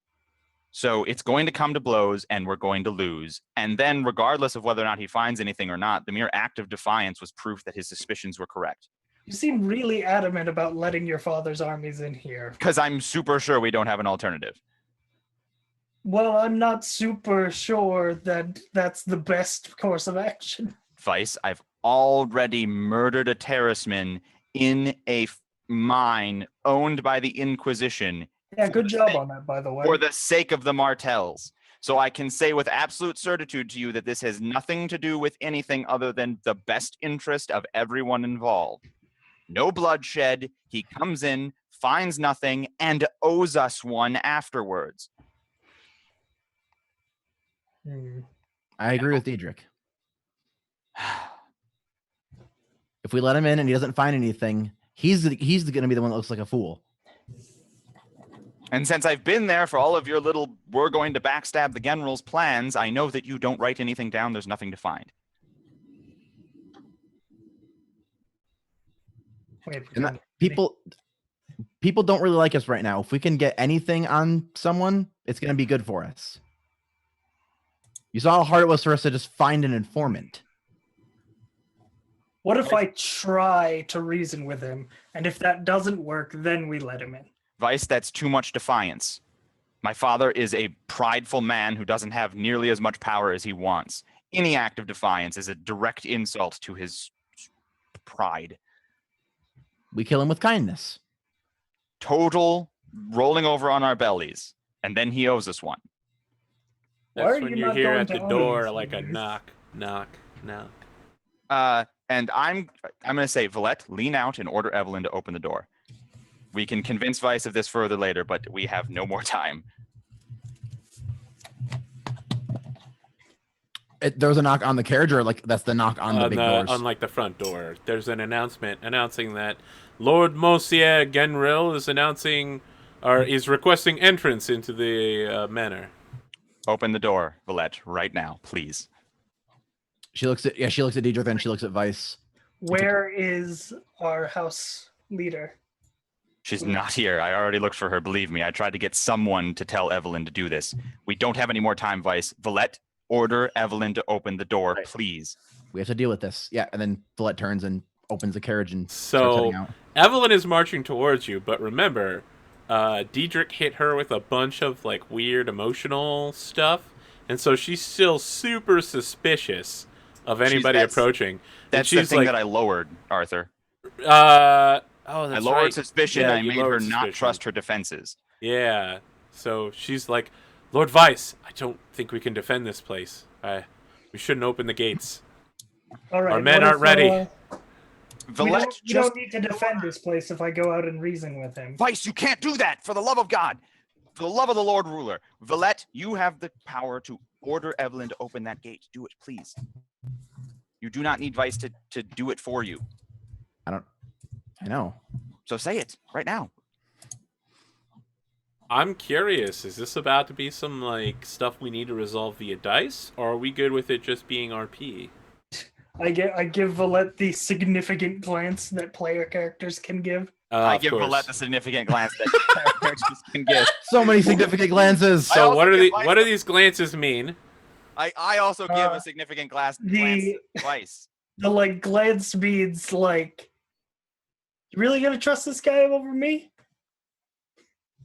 So it's going to come to blows and we're going to lose. And then regardless of whether or not he finds anything or not, the mere act of defiance was proof that his suspicions were correct. You seem really adamant about letting your father's armies in here. Because I'm super sure we don't have an alternative. Well, I'm not super sure that that's the best course of action. Vyse, I've already murdered a terraceman in a mine owned by the Inquisition. Yeah, good job on that, by the way. For the sake of the Martells. So I can say with absolute certitude to you that this has nothing to do with anything other than the best interest of everyone involved. No bloodshed. He comes in, finds nothing, and owes us one afterwards. I agree with Diedrich. If we let him in and he doesn't find anything, he's going to be the one that looks like a fool. And since I've been there for all of your little we're going to backstab the general's plans, I know that you don't write anything down. There's nothing to find. And people don't really like us right now. If we can get anything on someone, it's going to be good for us. You saw how hard it was for us to just find an informant. What if I try to reason with him, and if that doesn't work, then we let him in? Vyse, that's too much defiance. My father is a prideful man who doesn't have nearly as much power as he wants. Any act of defiance is a direct insult to his pride. We kill him with kindness. Total rolling over on our bellies, and then he owes us one. Why are That's when you you not hear going at to the door Odis, like a Odis? knock, knock, knock. And I'm going to say, Valette, lean out and order Evelyn to open the door. We can convince Vyse of this further later, but we have no more time. There was a knock on the carriage, or like that's the knock on the big doors. On like the front door. There's an announcement announcing that Lord Monsieur Genril is announcing is requesting entrance into the manor. Open the door, Valette, right now, please. She looks at Diedrich, then she looks at Vyse. Where is our house leader? She's not here. I already looked for her. Believe me, I tried to get someone to tell Evelyn to do this. We don't have any more time, Vyse. Valette, order Evelyn to open the door, Right. please. We have to deal with this. Yeah, and then Valette turns and opens the carriage and starts So heading out. Evelyn is marching towards you, but remember, Diedrich hit her with a bunch of like weird emotional stuff, and so she's still super suspicious of anybody approaching. That's the thing that I lowered, Arthur. Oh, that's I lowered right. suspicion. Yeah, I you made her lowered not suspicion. trust her defenses. Yeah. So she's like, Lord Vyse, I don't think we can defend this place. We shouldn't open the gates. All right. Our men what aren't if, ready. Valette, you don't need to defend this place if I go out and reason with him. Vyse, you can't do that, for the love of God. For the love of the Lord Ruler. Valette, you have the power to order Evelyn to open that gate. Do it, please. You do not need Vyse to do it for you. I know. So say it right now. I'm curious, is this about to be some like stuff we need to resolve via dice, or are we good with it just being RP? I give Valette the significant glance that player characters can give. I Of give course. Valette the significant glance that characters can give. So many significant glances. I So also what give what do these glances mean? I also give a significant glance to Vyse. The like glance means like, you really gonna trust this guy over me?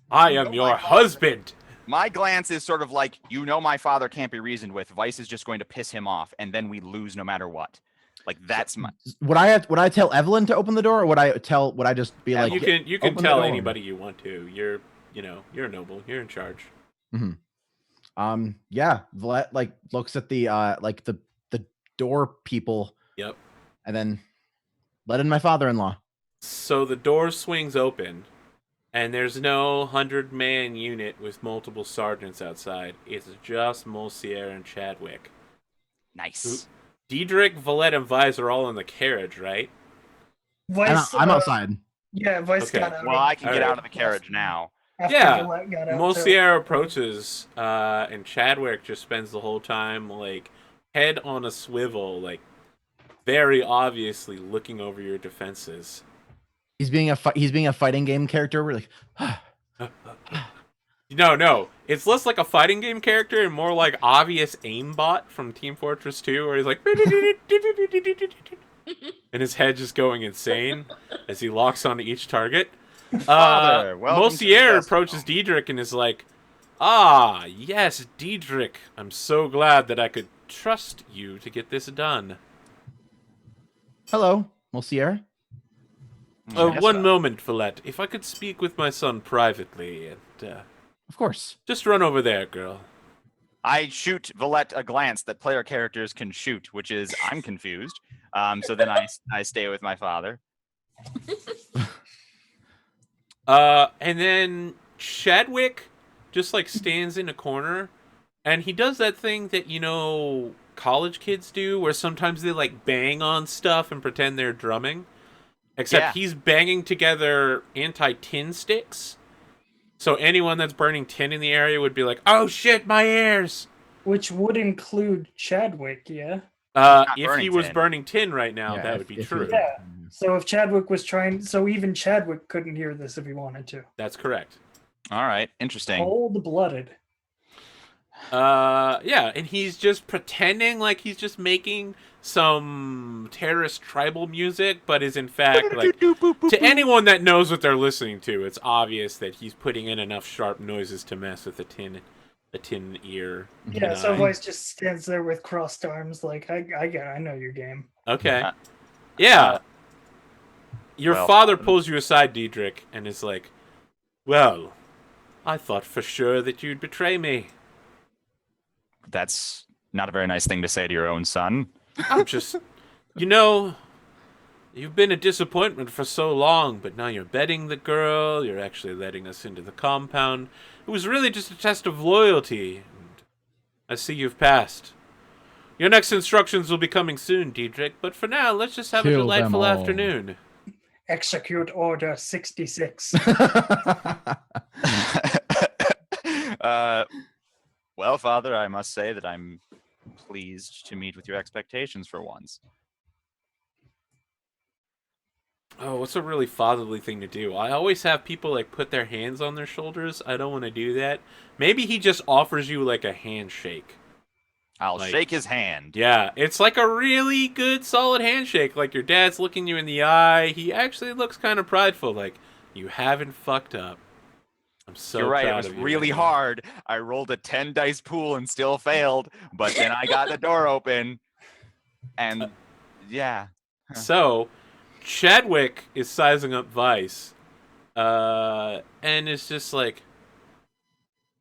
I am Oh your my God. husband. My glance is sort of like, you know, my father can't be reasoned with. Vyse is just going to piss him off, and then we lose no matter what. Like that's my. Would I tell Evelyn to open the door, or would I just be like, You can open the tell door. anybody you want to. You're a noble. You're in charge. Yeah, Valette like looks at the the door people. Yep. And then let in my father-in-law. So the door swings open, and there's no 100-man unit with multiple sergeants outside. It's just Molsier and Chadwick. Nice. Diedrich, Valette, and Vyse are all in the carriage, right? Vyse, I'm outside. Yeah, Vyse Okay. got out. Well, I can get Alright. out of the carriage now. After Yeah, Valette got out, too. Molsier approaches, and Chadwick just spends the whole time, like, head on a swivel, like, very obviously looking over your defenses. He's being a fighting game character. We're like, No. It's less like a fighting game character and more like obvious aimbot from Team Fortress 2, where he's like, and his head just going insane as he locks onto each target. Father, welcome to the Molsier festival. approaches Diedrich and is like, "Ah, yes, Diedrich. I'm so glad that I could trust you to get this done." hello, Molsier. Yes, One moment, Valette. If I could speak with my son privately, and Of course. just run over there, girl. I shoot Valette a glance that player characters can shoot, which is I'm confused. So then I stay with my father. And then Chadwick just like stands in a corner, and he does that thing that college kids do, where sometimes they like bang on stuff and pretend they're drumming. Except Yeah. he's banging together anti-tin sticks. So anyone that's burning tin in the area would be like, "Oh shit, my ears!" Which would include Chadwick, yeah? If he burning was tin. burning tin right now, Yeah, that would be if true. he- Yeah. So if Chadwick was trying, so even Chadwick couldn't hear this if he wanted to. That's correct. All right, interesting. Cold-blooded. Yeah, and he's just pretending like he's just making some terrorist tribal music, but is in fact like, to anyone that knows what they're listening to, it's obvious that he's putting in enough sharp noises to mess with a tin ear. Yeah, so eye. Vyse just stands there with crossed arms, like, I know your game. Okay. Uh, Yeah. Your well, father pulls you aside, Diedrich, and is like, "Well, I thought for sure that you'd betray me. That's not a very nice thing to say to your own son. I'm just, you've been a disappointment for so long, but now you're bedding the girl, you're actually letting us into the compound. It was really just a test of loyalty, and I see you've passed. Your next instructions will be coming soon, Diedrich, but for now, let's just have a Kill delightful them all. afternoon." Execute Order 66. Well, Father, I must say that I'm pleased to meet with your expectations for once. Oh, what's a really fatherly thing to do? I always have people like put their hands on their shoulders. I don't want to do that. Maybe he just offers you like a handshake. I'll Like- shake his hand. Yeah, it's like a really good, solid handshake. Like your dad's looking you in the eye. He actually looks kind of prideful. Like, you haven't fucked up. I'm so You're right, it proud was of you. really hard. I rolled a 10 dice pool and still failed, but then I got the door open. And yeah. So, Chadwick is sizing up Vyse. And it's just like,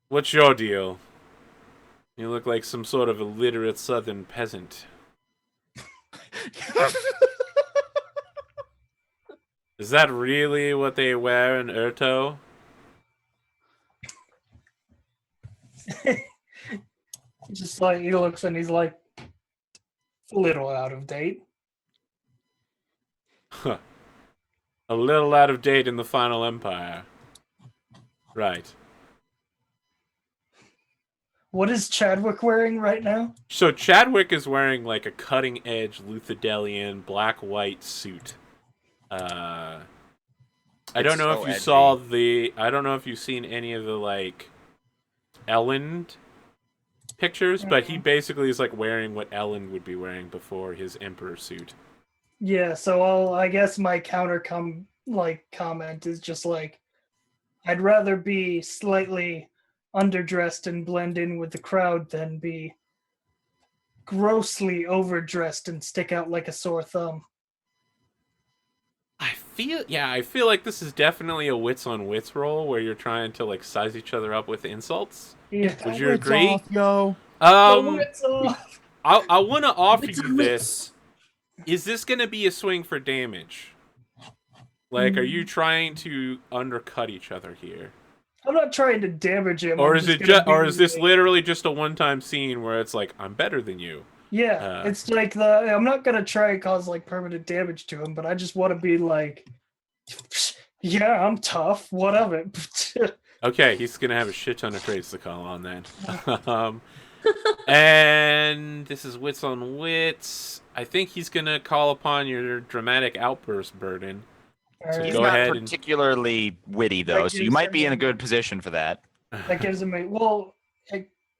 what's your deal? You look like some sort of illiterate southern peasant. Is that really what they wear in Urto? Just like he looks and he's like a little out of date. Huh. A little out of date in the Final Empire. Right. What is Chadwick wearing right now? So Chadwick is wearing like a cutting-edge Luthadelian black-white suit. I don't It's know so if you edgy. saw the. I don't know if you've seen any of the like Ellen pictures, but he basically is like wearing what Ellen would be wearing before his emperor suit. Yeah, so I guess my counter comment is just like, I'd rather be slightly underdressed and blend in with the crowd than be grossly overdressed and stick out like a sore thumb. I feel like this is definitely a wits on wits roll where you're trying to like size each other up with insults. Yeah. Would you agree? Off, yo. Wits off. I want to offer Wits you on this. wits. Is this going to be a swing for damage? Like, are you trying to undercut each other here, I'm not trying to damage him. or I'm is it gonna just, or be is this like- literally just a one-time scene where it's like I'm better than you? Yeah, it's like I'm not gonna try and cause like permanent damage to him, but I just want to be like, yeah, I'm tough. What of it? Okay, he's gonna have a shit ton of traits to call on then. And this is wits on wits. I think he's gonna call upon your dramatic outburst burden. So He's go not ahead and particularly witty, though, Like so you you might said, be in a yeah. good position for that. That gives him a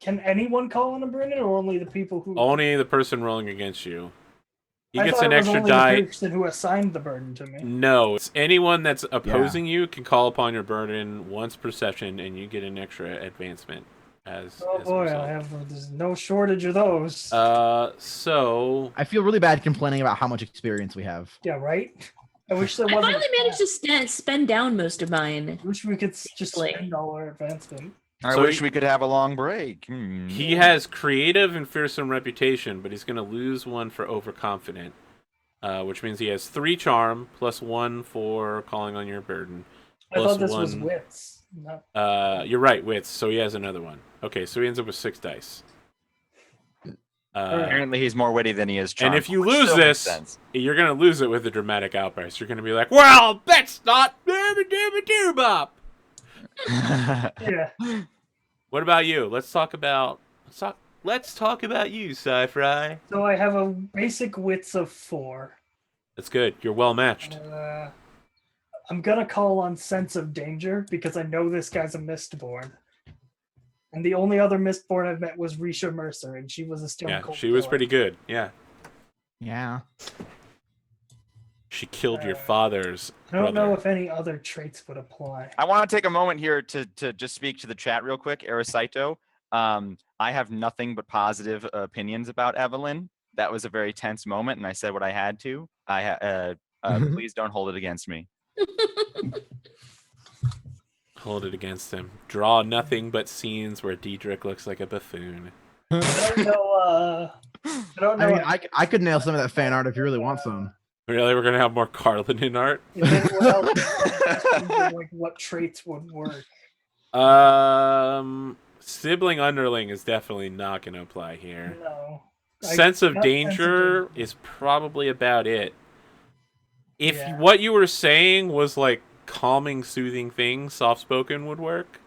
can anyone call on a Brennan or only the people who? only the person rolling against you. He I gets thought an it was extra only die. The person who assigned the burden to me. No, it's anyone that's opposing you can call upon your burden once per session, and you get an extra advancement as. Oh as a boy, result. there's no shortage of those. So I feel really bad complaining about how much experience we have. Yeah, right. I wish there I wasn't. finally managed to spend down most of mine. I wish we could just Like- spend all our advancement. I So wish he- we could have a long break. he has creative and fearsome reputation, but he's going to lose one for overconfident, which means he has 3 charm plus 1 for calling on your burden. I Plus thought this was one- wits. Not... You're right, wits. So he has another one. Okay, so he ends up with 6 dice. Apparently, he's more witty than he is charmed. And if you which lose still makes this, sense. you're gonna lose it with a dramatic outburst. You're gonna be like, "Well, that's not bop." Yeah. What about you? Let's talk about you, SciFri. So I have a basic wits of 4. That's good. You're well matched. I'm gonna call on sense of danger because I know this guy's a Mistborn. And the only other Mistborn I've met was Risha Mercer, and she was a stone Yeah, cold she was killer. pretty good. Yeah, Yeah. she killed your father's I don't brother. know if any other traits would apply. I want to take a moment here to just speak to the chat real quick. Erosaito, I have nothing but positive opinions about Evelyn. That was a very tense moment, and I said what I had to. Please don't hold it against me. Hold it against him. Draw nothing but scenes where Diedrich looks like a buffoon. I don't know. I don't know. I mean, I could nail some of that fan art if you really want some. Really, we're gonna have more Carlin in art. if anyone else like what traits would work. Sibling underling is definitely not gonna apply here. No. Sense of not danger sense of is probably about it. If Yeah. what you were saying was like calming, soothing things, soft spoken would work.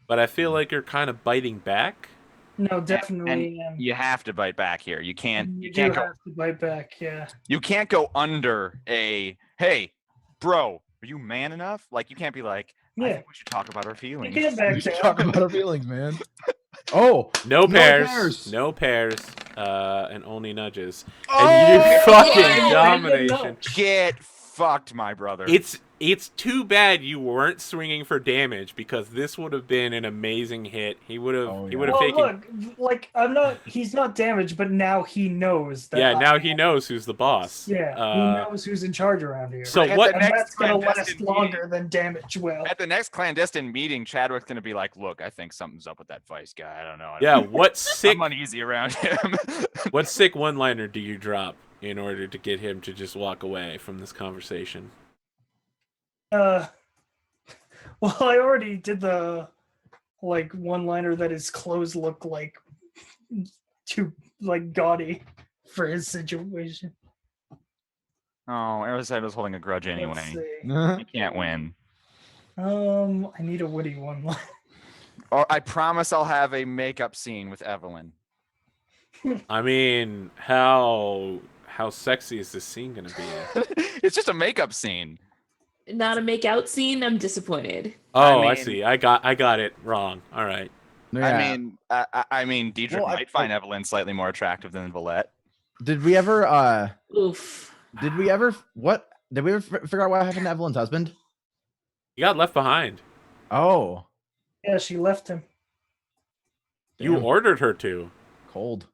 But I feel like you're kind of biting back. No, And definitely. you have to bite back here. You can't. You You do can't go. have to bite back. Yeah. You can't go under a. Hey, bro, are you man enough? Like you can't be like. I Yeah. think we should talk about our You feelings. can't back We should down. talk about our feelings, man. Oh, No pairs. pairs. No pairs. And only nudges. Oh, And you fucking yeah, domination. Get fucked, my brother. It's too bad you weren't swinging for damage because this would have been an amazing hit. He would have Oh, he yeah. would have Well, taken. look, like he's not damaged, but now he knows that. Yeah, now he knows who's the boss. Yeah, he knows who's in charge around here. So At what? the And next that's gonna last clandestine longer than damage will. At the next clandestine meeting, Chadwick's gonna be like, "Look, I think something's up with that Vyse guy. I don't know. Yeah, what sick I'm uneasy around him." what sick one-liner do you drop in order to get him to just walk away from this conversation? Well, I already did the one-liner that his clothes look like too gaudy for his situation. Oh, Erosaito's holding a grudge Let's anyway. see. He can't win. I need a witty one. Or I promise I'll have a makeup scene with Evelyn. I mean, how sexy is this scene gonna be? It's just a makeup scene. Not a make out scene. I'm disappointed. Oh, I mean- see. I got it wrong. All right. Yeah. I mean, Diedrich Well, might find Evelyn slightly more attractive than Valette. Did we ever Oof. figure out what happened to Evelyn's husband? You got left behind. Oh, Yeah, she left him. You damn, ordered her to. cold.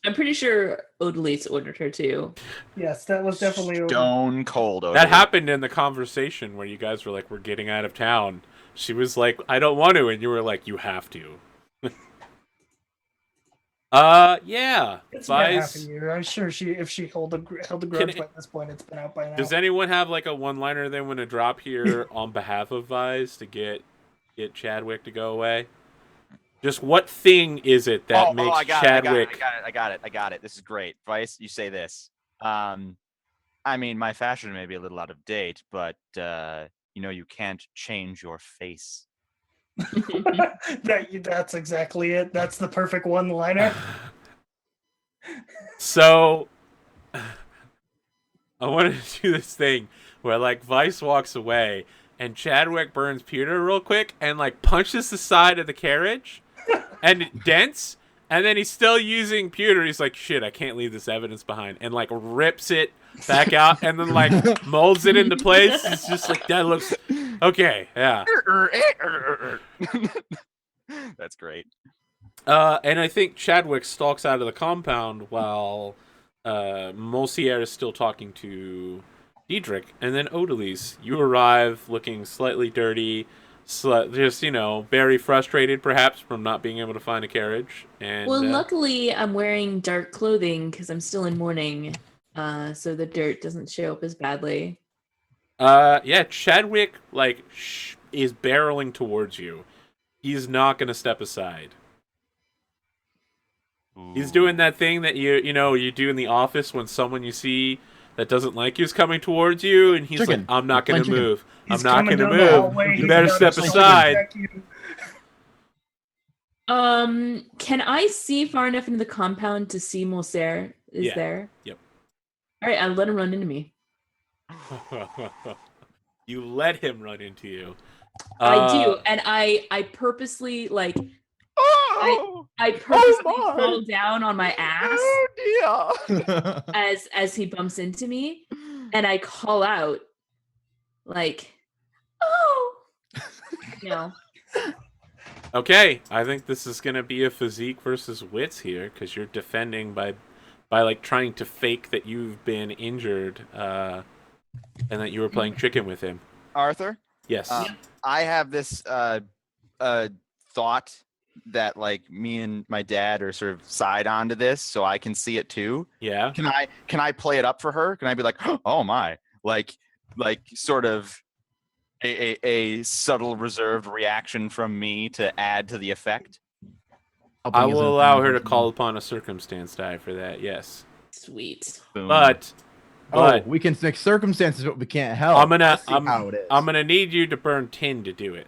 I'm pretty sure Odalys ordered her too. Yes, that was definitely over. Stone cold. That Odis. happened in the conversation where you guys were like, "We're getting out of town." She was like, "I don't want to," and you were like, "You have to." Yeah. It's been half a Vyse. year. I'm sure if she held a grudge by this point, it's been out by now. Does anyone have like a one-liner they want to drop here on behalf of Vyse to get Chadwick to go away? Just what thing is it that makes Chadwick? I got it. This is great. Vyse, you say this. I mean, my fashion may be a little out of date, but you can't change your face. That's exactly it. That's the perfect one-liner. So, I wanted to do this thing where Vyse walks away and Chadwick burns Pewter real quick and punches the side of the carriage and it dents, and then he's still using Pewter. He's like, shit, I can't leave this evidence behind, and rips it back out and then molds it into place. It's just that looks okay. Yeah. That's great. And I think Chadwick stalks out of the compound while Molcier is still talking to Diedrich. And then Odalys, you arrive looking slightly dirty, just, very frustrated perhaps from not being able to find a carriage. And Well, luckily I'm wearing dark clothing because I'm still in mourning, so the dirt doesn't show up as badly. yeah, Chadwick is barreling towards you. He's not going to step aside. He's doing that thing that you do in the office when someone you see that doesn't like you is coming towards you, and he's Chicken. like, "I'm not going to Chicken. move. I'm He's not coming going to down the move. hallway, You he's better got step his aside." check you. Can I see far enough into the compound to see Molcier is Yeah. there? Yep. All right, I'll let him run into me. You let him run into you. I do, and I purposely Oh, I purposely my. fall down on my ass oh dear. as he bumps into me, and I call out "Oh!" Okay, I think this is gonna be a physique versus wits here because you're defending by trying to fake that you've been injured and that you were playing chicken with him. Arthur, Yes. I have this thought that me and my dad are sort of side onto this, so I can see it too. Yeah. Can I play it up for her? Can I be like, oh my, sort of a subtle reserved reaction from me to add to the effect? I will allow her to call upon a circumstance die for that. Yes. Sweet. Boom. But But we can fix circumstances, but we can't help. I'm gonna I see how it is. I'm gonna need you to burn tin to do it.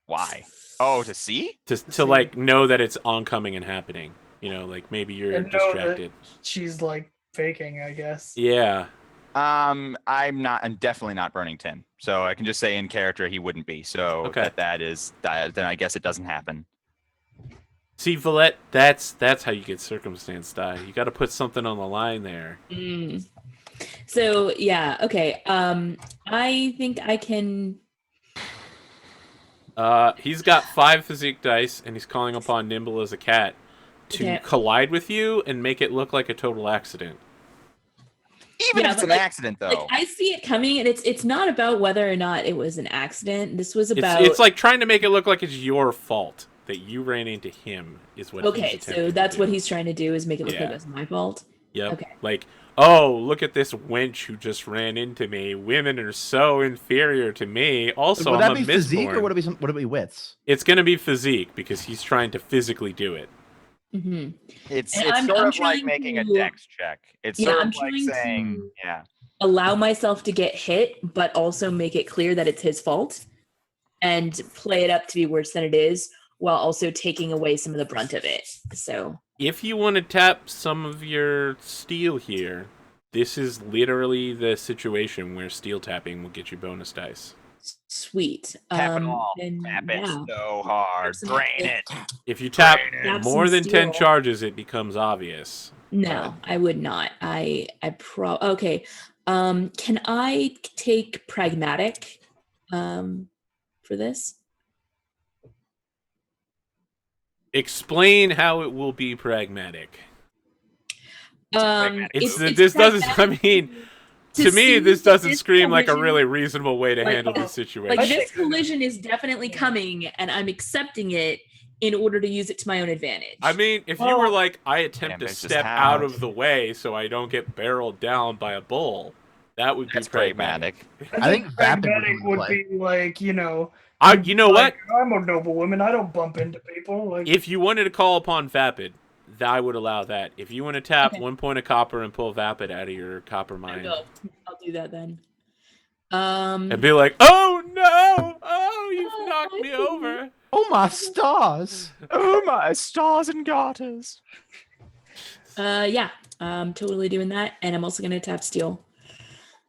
Why? Oh, to see? To like know that it's oncoming and happening. You know, like maybe you're And know that distracted. she's like faking, I guess. Yeah. I'm definitely not burning tin. So I can just say in character he wouldn't be. So Okay. then I guess it doesn't happen. See, Valette, that's how you get circumstance die. You got to put something on the line there. So yeah, okay. I think I can. He's got 5 physique dice, and he's calling upon Nimble as a cat to collide with you and make it look like a total accident. Even if it's an accident, though. Like, I see it coming, and it's not about whether or not it was an accident. This was about. It's like trying to make it look like it's your fault that you ran into him. Is what. Okay, so that's what he's trying to do, is make it look like it's my fault. Yep. Okay. Like, oh, look at this wench who just ran into me. Women are so inferior to me. Also, would that I'm be a physique Mistborn. or would it be wits? It's gonna be physique because he's trying to physically do it. Mm-hmm. It's I'm sort of like trying making a to- dex check. It's Yeah, sort I'm of like trying saying, to- yeah. Allow myself to get hit, but also make it clear that it's his fault, and play it up to be worse than it is, while also taking away some of the brunt of it. So If you want to tap some of your steel here, this is literally the situation where steel tapping will get you bonus dice. sweet. Tap it all. Then, Tap it yeah. so hard. Drain it. If you tap Tap more some than 10 steel. charges, it becomes obvious. No, I would not. Okay. Can I take pragmatic for this? Explain how it will be pragmatic. It's This doesn't. I mean, to me, this doesn't scream like a collision- really reasonable way to like, handle this situation. Like, this collision is definitely coming, and I'm accepting it in order to use it to my own advantage. I mean, if you were like, I attempt to Ambitious step out house. of the way so I don't get barreled down by a bull, that would be That's pragmatic. pragmatic. I think Vapid pragmatic would would play. be like, you know, You know like, what? I'm a noble woman. I don't bump into people. Like, If you wanted to call upon Vapid, I would allow that. If you want to tap Okay. 1 point of copper and pull Vapid out of your copper I mine, will. I'll do that then. and be like, "Oh no! Oh, you've knocked me over." Oh my stars! Oh my stars and garters. Yeah, I'm totally doing that, and I'm also gonna tap steel.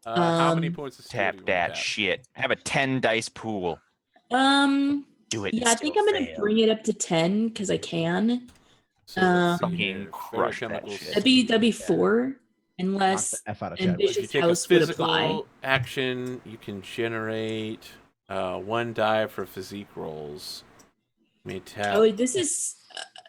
How many points of steel do Tap you want that to tap? shit. Have a 10 dice pool. Do it. Yeah, I think I'm gonna bring it up to 10 because I can. So let's see Fucking here. crush that Ferrochemicals. shit. That'd be 4, unless Knock the F out of chat. ambitious If you take a house would apply. physical action, you can generate 1 die for physique rolls. Let me tap. Oh, this is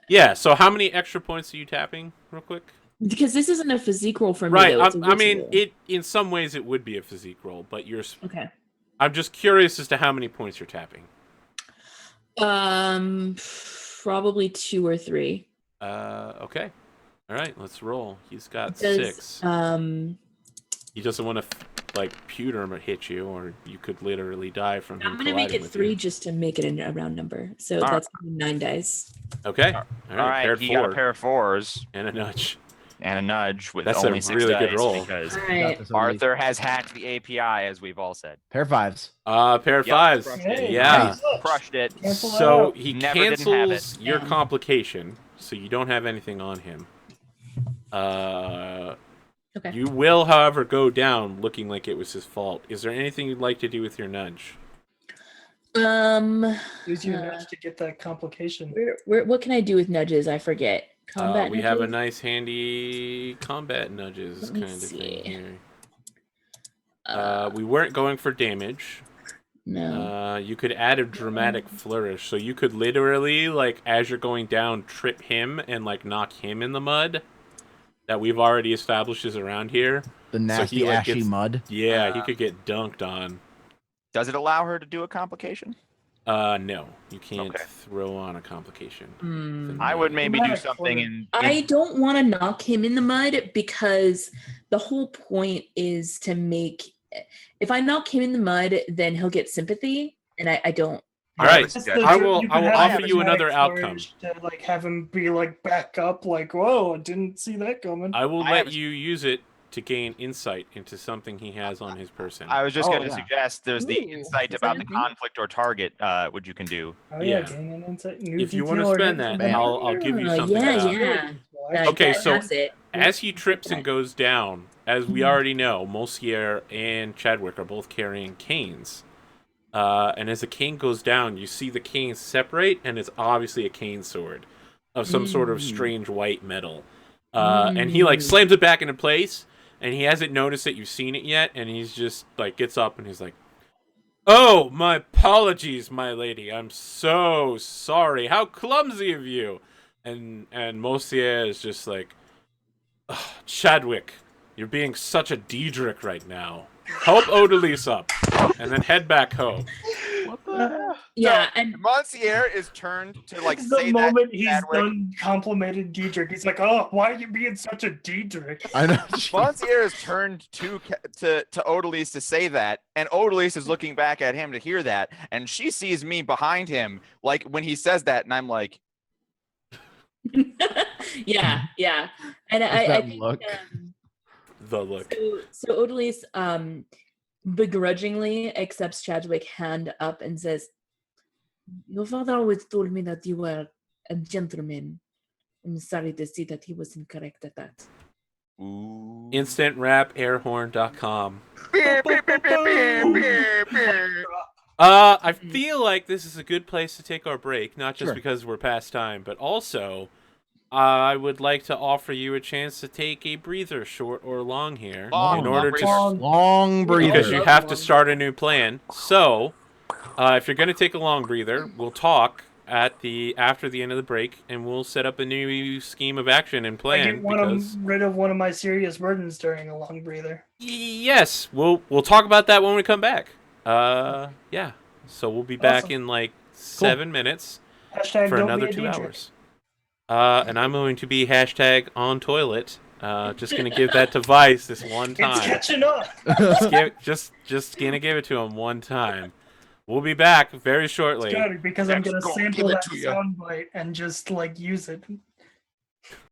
Yeah, so how many extra points are you tapping, real quick? because this isn't a physique roll for me. Right, Though. It's a I mean, roll. it in some ways it would be a physique roll, but Okay. I'm just curious as to how many points you're tapping. Probably 2 or 3. Okay. All right, let's roll. He's got Does 6. He doesn't want to pewter him or hit you, or you could literally die from him I'm gonna make colliding it with 3 you. just to make it a round number. So All right. that's 9 dice. Okay. All All right, paired he got a 4 pair of 4s and a nudge. and a nudge with That's a only 6 really good dice roll. because All right. Arthur has hacked the API, as we've all said. Pair of 5s. Pair of Yep, 5s. crushed Hey, Yeah. Crushed it. Cancel that So out. he Never didn't have cancels it. your Yeah. complication, so you don't have anything on him. Okay. You will, however, go down looking like it was his fault. Is there anything you'd like to do with your nudge? Use your uh, nudge to get that complication. What can I do with nudges? I forget. Combat. We have a nudges? nice handy combat nudges Let me kind of see. thing here. We weren't going for damage. No. You could add a dramatic flourish, so you could literally, as you're going down, trip him and knock him in the mud that we've already established is around here. The nasty, he, ashy gets- mud. Yeah, he could get dunked on. Does it allow her to do a complication? No, you can't Okay. throw on a complication. Hmm. I would maybe do Dramatic something flourish. in I don't want to knock him in the mud because the whole point is to make. If I knock him in the mud, then he'll get sympathy, and I don't. All right, That's I the- will- you I could will have offer a you another dramatic outcome. flourish To have him be back up, whoa, I didn't see that coming. I will I let have a- you use it to gain insight into something he has on his person. I was just Oh, going to yeah. suggest there's the Ooh, insight is about that the a thing? conflict or target, which you can do. Oh yeah, Yeah. gain an insight. New If you want to detail or spend hint that, from the I'll give you Ah, something. yeah, about it. yeah. Well, Okay, that so has it. As he trips and that. goes down, as we already know, Monsieur and Chadwick are both carrying canes. And as the cane goes down, you see the canes separate, and it's obviously a cane sword of some sort of strange white metal. And he like slams it back into place, and he hasn't noticed that you've seen it yet, and he's just like gets up and he's like, "Oh, my apologies, my lady. I'm so sorry. How clumsy of you." And Monsieur is just like, "Ugh, Chadwick, you're being such a Diedrich right now. Help Odalys up, and then head back home." What the? Yeah, and Monsieur is turned to like the say that moment to he's Chadwick. done complimented Diedrich, he's like, "Oh, why are you being such a Diedrich?" I know. Monsieur is turned to Odalys to say that, and Odalys is looking back at him to hear that, and she sees me behind him, like when he says that, and I'm like, yeah, and Just I that think look. The look. so Odalys begrudgingly accepts Chadwick's hand up and says, "Your father always told me that you were a gentleman. I'm sorry to see that he was incorrect at that." ooh. InstantRapAirhorn.com. Beep. I feel like this is a good place to take our break, not just Sure. because we're past time, but also I would like to offer you a chance to take a breather, short or long here, Long, in order long to breather. Long breather. because you have to start a new plan. So, if you're going to take a long breather, we'll talk after the end of the break, and we'll set up a new scheme of action and I plan. get rid of one of my serious burdens during a long breather. Yes, we'll talk about that when we come back. Yeah. So we'll be back Awesome. in like 7 minutes Hashtag for don't another be a 2 Diedrich. hours. And I'm going to be hashtag on toilet. Just gonna give that to Vyse this one It's time. catching up. Just gonna give it to him one time. We'll be back very shortly. It's good because I'm Let's gonna go, sample give it that to ya. soundbite and just like use it.